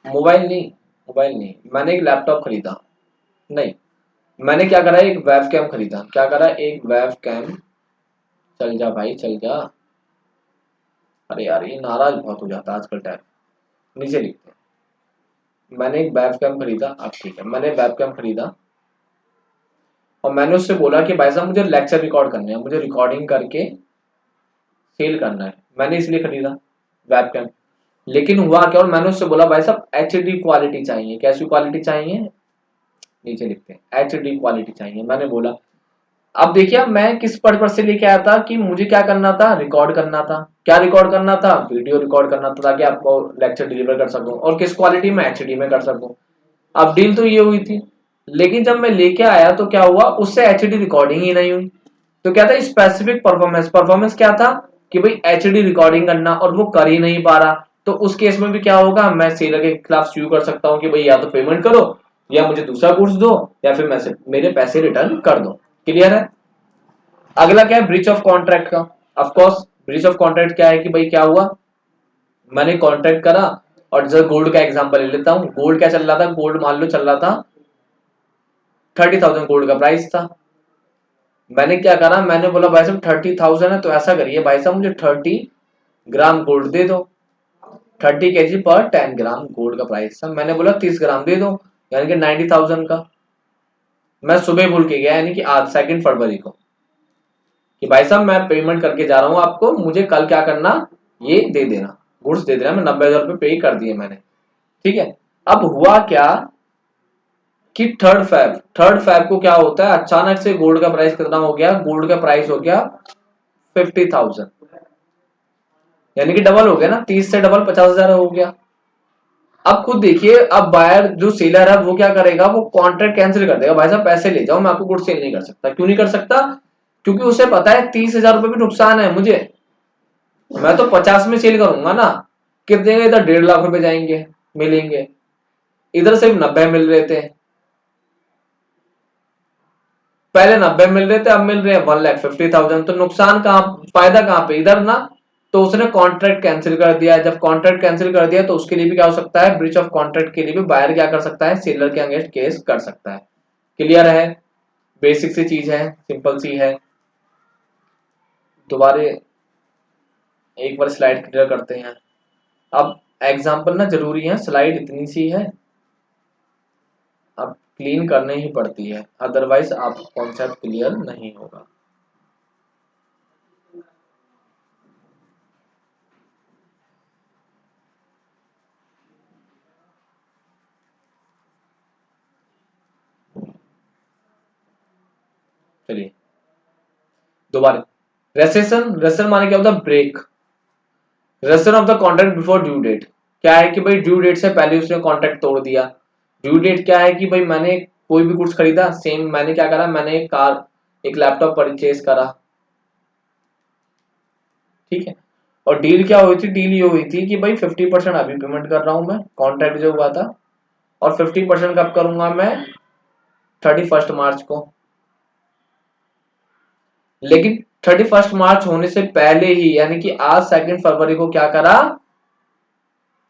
मोबाइल नहीं मैंने एक लैपटॉप खरीदा, नहीं, मैंने क्या करा, एक वेब कैम खरीदा, क्या करा, एक वेब कैम। चल जा भाई चल जा, अरे यार ये नाराज बहुत हो जाता है आजकल टाइम। नीचे लिखते हैं, मैंने एक वेब कैम खरीदा, अब ठीक है, मैंने वेब कैम खरीदा और मैंने उससे बोला कि भाई साहब मुझे लेक्चर रिकॉर्ड करने हैं, मुझे रिकॉर्डिंग करके सेल करना है, मैंने इसलिए खरीदा वेब कैम। लेकिन हुआ क्या, और मैंने उससे बोला भाई साहब एचडी क्वालिटी चाहिए, कैसी क्वालिटी चाहिए, नीचे लिखते हैं एचडी क्वालिटी चाहिए, मैंने बोला। अब देखिए मैं किस पर्पज से लेके आया था कि मुझे क्या करना था, रिकॉर्ड करना था। क्या रिकॉर्ड करना था, वीडियो रिकॉर्ड करना था, ताकि आपको लेक्चर डिलीवर कर सकूं, और किस क्वालिटी में, एचडी में कर सकूं। अब डील तो ये हुई थी, लेकिन जब मैं लेके आया तो क्या हुआ, उससे एचडी रिकॉर्डिंग ही नहीं हुई। तो क्या था, स्पेसिफिक परफॉर्मेंस। परफॉर्मेंस क्या था कि भाई एचडी रिकॉर्डिंग करना, और वो कर ही नहीं पा रहा। तो उस केस में भी क्या होगा, मैं सेलर के खिलाफ स्यू कर सकता हूँ कि भाई या तो पेमेंट करो, या मुझे दूसरा गुड्स दो, या फिर मेरे पैसे रिटर्न कर दो। क्लियर है। अगला क्या है, ब्रीच ऑफ कॉन्ट्रैक्ट का। Of course breach of contract क्या है कि भाई क्या हुआ, मैंने कॉन्ट्रैक्ट करा, और जैसे गोल्ड का एग्जांपल ले लेता हूँ, गोल्ड क्या चल रहा था, गोल्ड मान लो चल रहा था 30,000 गोल्ड का प्राइस था। मैंने क्या करा, मैंने बोला भाई साहब 30,000 है, तो ऐसा करिए भाई साहब मुझे 30 ग्राम गोल्ड दे दो। 30 kg पर 10 ग्राम गोल्ड का प्राइस था, मैंने बोला 30 ग्राम दे दो, यानी कि 90,000 का। मैं सुबह भूल के गया, यानी कि आज 2 फरवरी को, कि भाई साहब मैं पेमेंट करके जा रहा हूँ आपको, मुझे कल क्या करना, ये दे देना, गुड्स दे देना। मैं 90,000 रुपये पे कर दिए मैंने। ठीक है। अब हुआ क्या कि थर्ड फेब को क्या होता है, अचानक से गोल्ड का प्राइस कितना हो गया, गोल्ड का प्राइस हो गया 50,000, यानी कि डबल हो गया ना, 30 से डबल 50,000 हो गया। अब खुद देखिए, अब बायर जो सेलर है वो क्या करेगा, वो कॉन्ट्रैक्ट कैंसिल कर देगा, भाई साहब पैसे ले जाओ, मैं आपको गुड सेल नहीं कर सकता। क्यों नहीं कर सकता, क्योंकि उसे पता है 30,000 रुपए भी नुकसान है मुझे, मैं तो 50 में सेल करूंगा ना। कितने का, इधर 1.5 लाख रुपए जाएंगे, मिलेंगे, इधर सिर्फ 90 मिल रहे थे, पहले 90 मिल रहे थे, अब मिल रहे हैं 1,50,000, तो नुकसान कहाँ, फायदा कहाँ पे, इधर ना। तो उसने कॉन्ट्रैक्ट कैंसिल कर दिया, जब कॉन्ट्रैक्ट कैंसिल कर दिया तो उसके लिए भी क्या हो सकता है, ब्रीच ऑफ कॉन्ट्रैक्ट के लिए भी बायर क्या कर सकता है, सेलर के अगेंस्ट केस कर सकता है। क्लियर है, बेसिक सी चीज है, सिंपल सी है। दोबारा एक बार स्लाइड क्लियर करते हैं। अब एग्जाम्पल ना जरूरी है, स्लाइड इतनी सी है, अब क्लीन करनी ही पड़ती है, अदरवाइज आपको कॉन्सेप्ट क्लियर नहीं होगा। चलिए दोबारा, रेसेशन, रेसेशन माने क्या होता है, break. Rescission of the contract before due date, क्या है कि भाई ड्यू डेट से पहले उसने कॉन्ट्रैक्ट तोड़ दिया। ड्यू डेट क्या है कि भाई मैंने कोई भी गुड्स खरीदा, सेम मैंने क्या करा, मैंने एक कार, एक लैपटॉप परचेज करा। ठीक है। और डील क्या हुई थी, डील ये हुई थी कि भाई 50% अभी पेमेंट कर रहा हूं मैं, कॉन्ट्रैक्ट जो हुआ था, और 50% कब करूंगा मैं, 31 मार्च को। लेकिन 31 मार्च होने से पहले ही, यानी कि आज 2 फरवरी को क्या करा,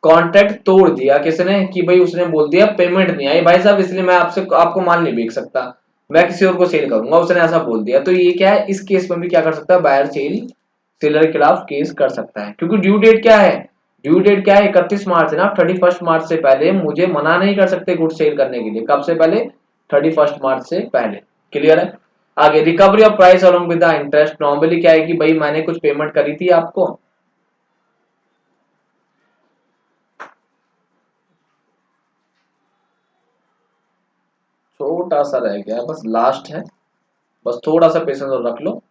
कॉन्ट्रैक्ट तोड़ दिया किसने, कि भाई उसने बोल दिया पेमेंट नहीं आई भाई साहब, इसलिए मैं आपको माल नहीं बेच सकता, मैं किसी और को सेल करूंगा, उसने ऐसा बोल दिया। तो ये क्या है, इस केस में भी क्या कर सकता है, बायर सेलर के खिलाफ केस कर सकता है। क्योंकि ड्यू डेट क्या है, ड्यू डेट क्या है, 31 मार्च है ना। 31 मार्च से पहले मुझे मना नहीं कर सकते गुड सेल करने के लिए। कब से पहले, 31 मार्च से पहले। क्लियर है। आगे recovery of price along with the interest. Normally क्या है कि भाई मैंने कुछ पेमेंट करी थी आपको, छोटा सा रह गया बस, लास्ट है, बस थोड़ा सा पेशेंस और रख लो,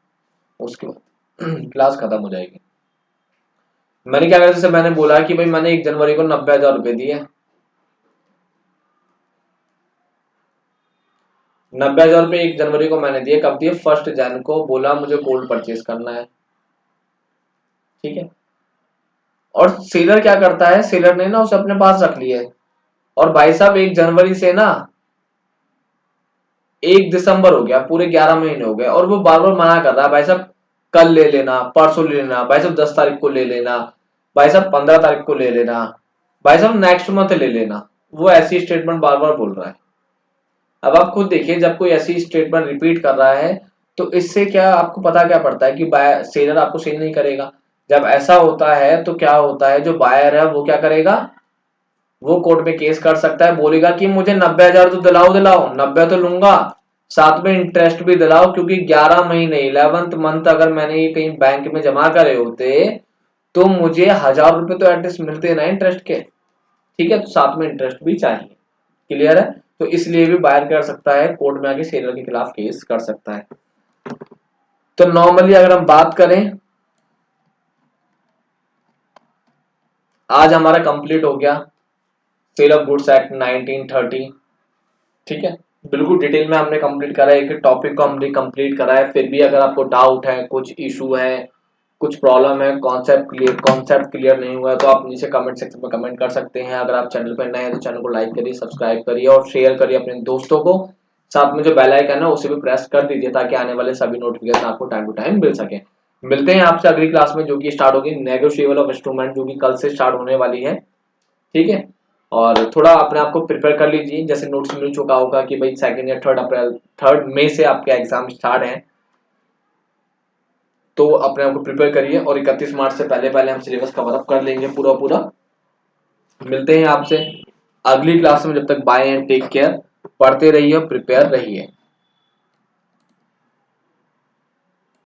उसके बाद क्लास खत्म हो जाएगी। मैंने क्या करा, जैसे मैंने बोला कि भाई मैंने 1 जनवरी को 90,000 रुपए दिए, 90,000 रुपए 1 जनवरी को मैंने दिए। कब दिए, 1 जन को बोला मुझे गोल्ड परचेज करना है। ठीक है। और सेलर क्या करता है, सेलर ने ना उसे अपने पास रख लिया है, और भाई साहब 1 जनवरी से ना 1 दिसंबर हो गया, पूरे 11 महीने हो गए, और वो बार बार मना कर रहा है, भाई साहब कल ले लेना, परसों ले लेना, भाई साहब 10 तारीख को ले लेना, भाई साहब 15 तारीख को ले लेना, भाई साहब नेक्स्ट मंथ ले लेना। वो ऐसी स्टेटमेंट बार बार बोल रहा है। अब आप खुद देखिए, जब कोई ऐसी स्टेटमेंट रिपीट कर रहा है तो इससे क्या आपको पता क्या पड़ता है कि सेलर आपको सेल नहीं करेगा। जब ऐसा होता है तो क्या होता है, जो बायर है वो क्या करेगा, वो कोर्ट में केस कर सकता है, बोलेगा कि मुझे 90,000 तो दिलाओ दिलाओ, 90 तो लूंगा, साथ में इंटरेस्ट भी दिलाओ, क्योंकि 11 महीने 11th मंथ अगर मैंने ये कहीं बैंक में जमा करे होते तो मुझे 1,000 रुपए तो एटलीस्ट मिलते ना इंटरेस्ट के। ठीक है, तो साथ में इंटरेस्ट भी चाहिए। क्लियर है। तो इसलिए भी बायर कर सकता है, कोर्ट में आके सेलर के खिलाफ केस कर सकता है। तो नॉर्मली अगर हम बात करें, आज हमारा कंप्लीट हो गया सेल ऑफ गुड्स एक्ट 1930। ठीक है, बिल्कुल डिटेल में हमने कंप्लीट करा है, एक टॉपिक को हमने कंप्लीट करा है। फिर भी अगर आपको डाउट है, कुछ इशू है, कुछ प्रॉब्लम है, कॉन्सेप्ट क्लियर नहीं हुआ है, तो आप नीचे कमेंट सेक्शन में कमेंट कर सकते हैं। अगर आप चैनल पर नए हैं तो चैनल को लाइक करिए, सब्सक्राइब करिए और शेयर करिए अपने दोस्तों को। साथ में जो बेल आइकन है उसे भी प्रेस कर दीजिए, ताकि आने वाले सभी नोटिफिकेशन आपको टाइम टू टाइम मिल सके। मिलते हैं आपसे अगली क्लास में, जो कि स्टार्ट होगी नेगोशिएबल ऑफ इंस्ट्रूमेंट, जो कि कल से स्टार्ट होने वाली है। ठीक है। और थोड़ा अपने आप को प्रिपेयर कर लीजिए, जैसे नोट्स मिल चुका होगा कि भाई 2 या 3 अप्रैल 3 मई से आपके एग्जाम स्टार्ट है, तो अपने आप को प्रिपेयर करिए और 31 मार्च से पहले पहले हम सिलेबस कवर अप कर लेंगे पूरा पूरा। मिलते हैं आपसे अगली क्लास में, जब तक बाय एंड टेक केयर, पढ़ते रहिए, प्रिपेयर रहिए।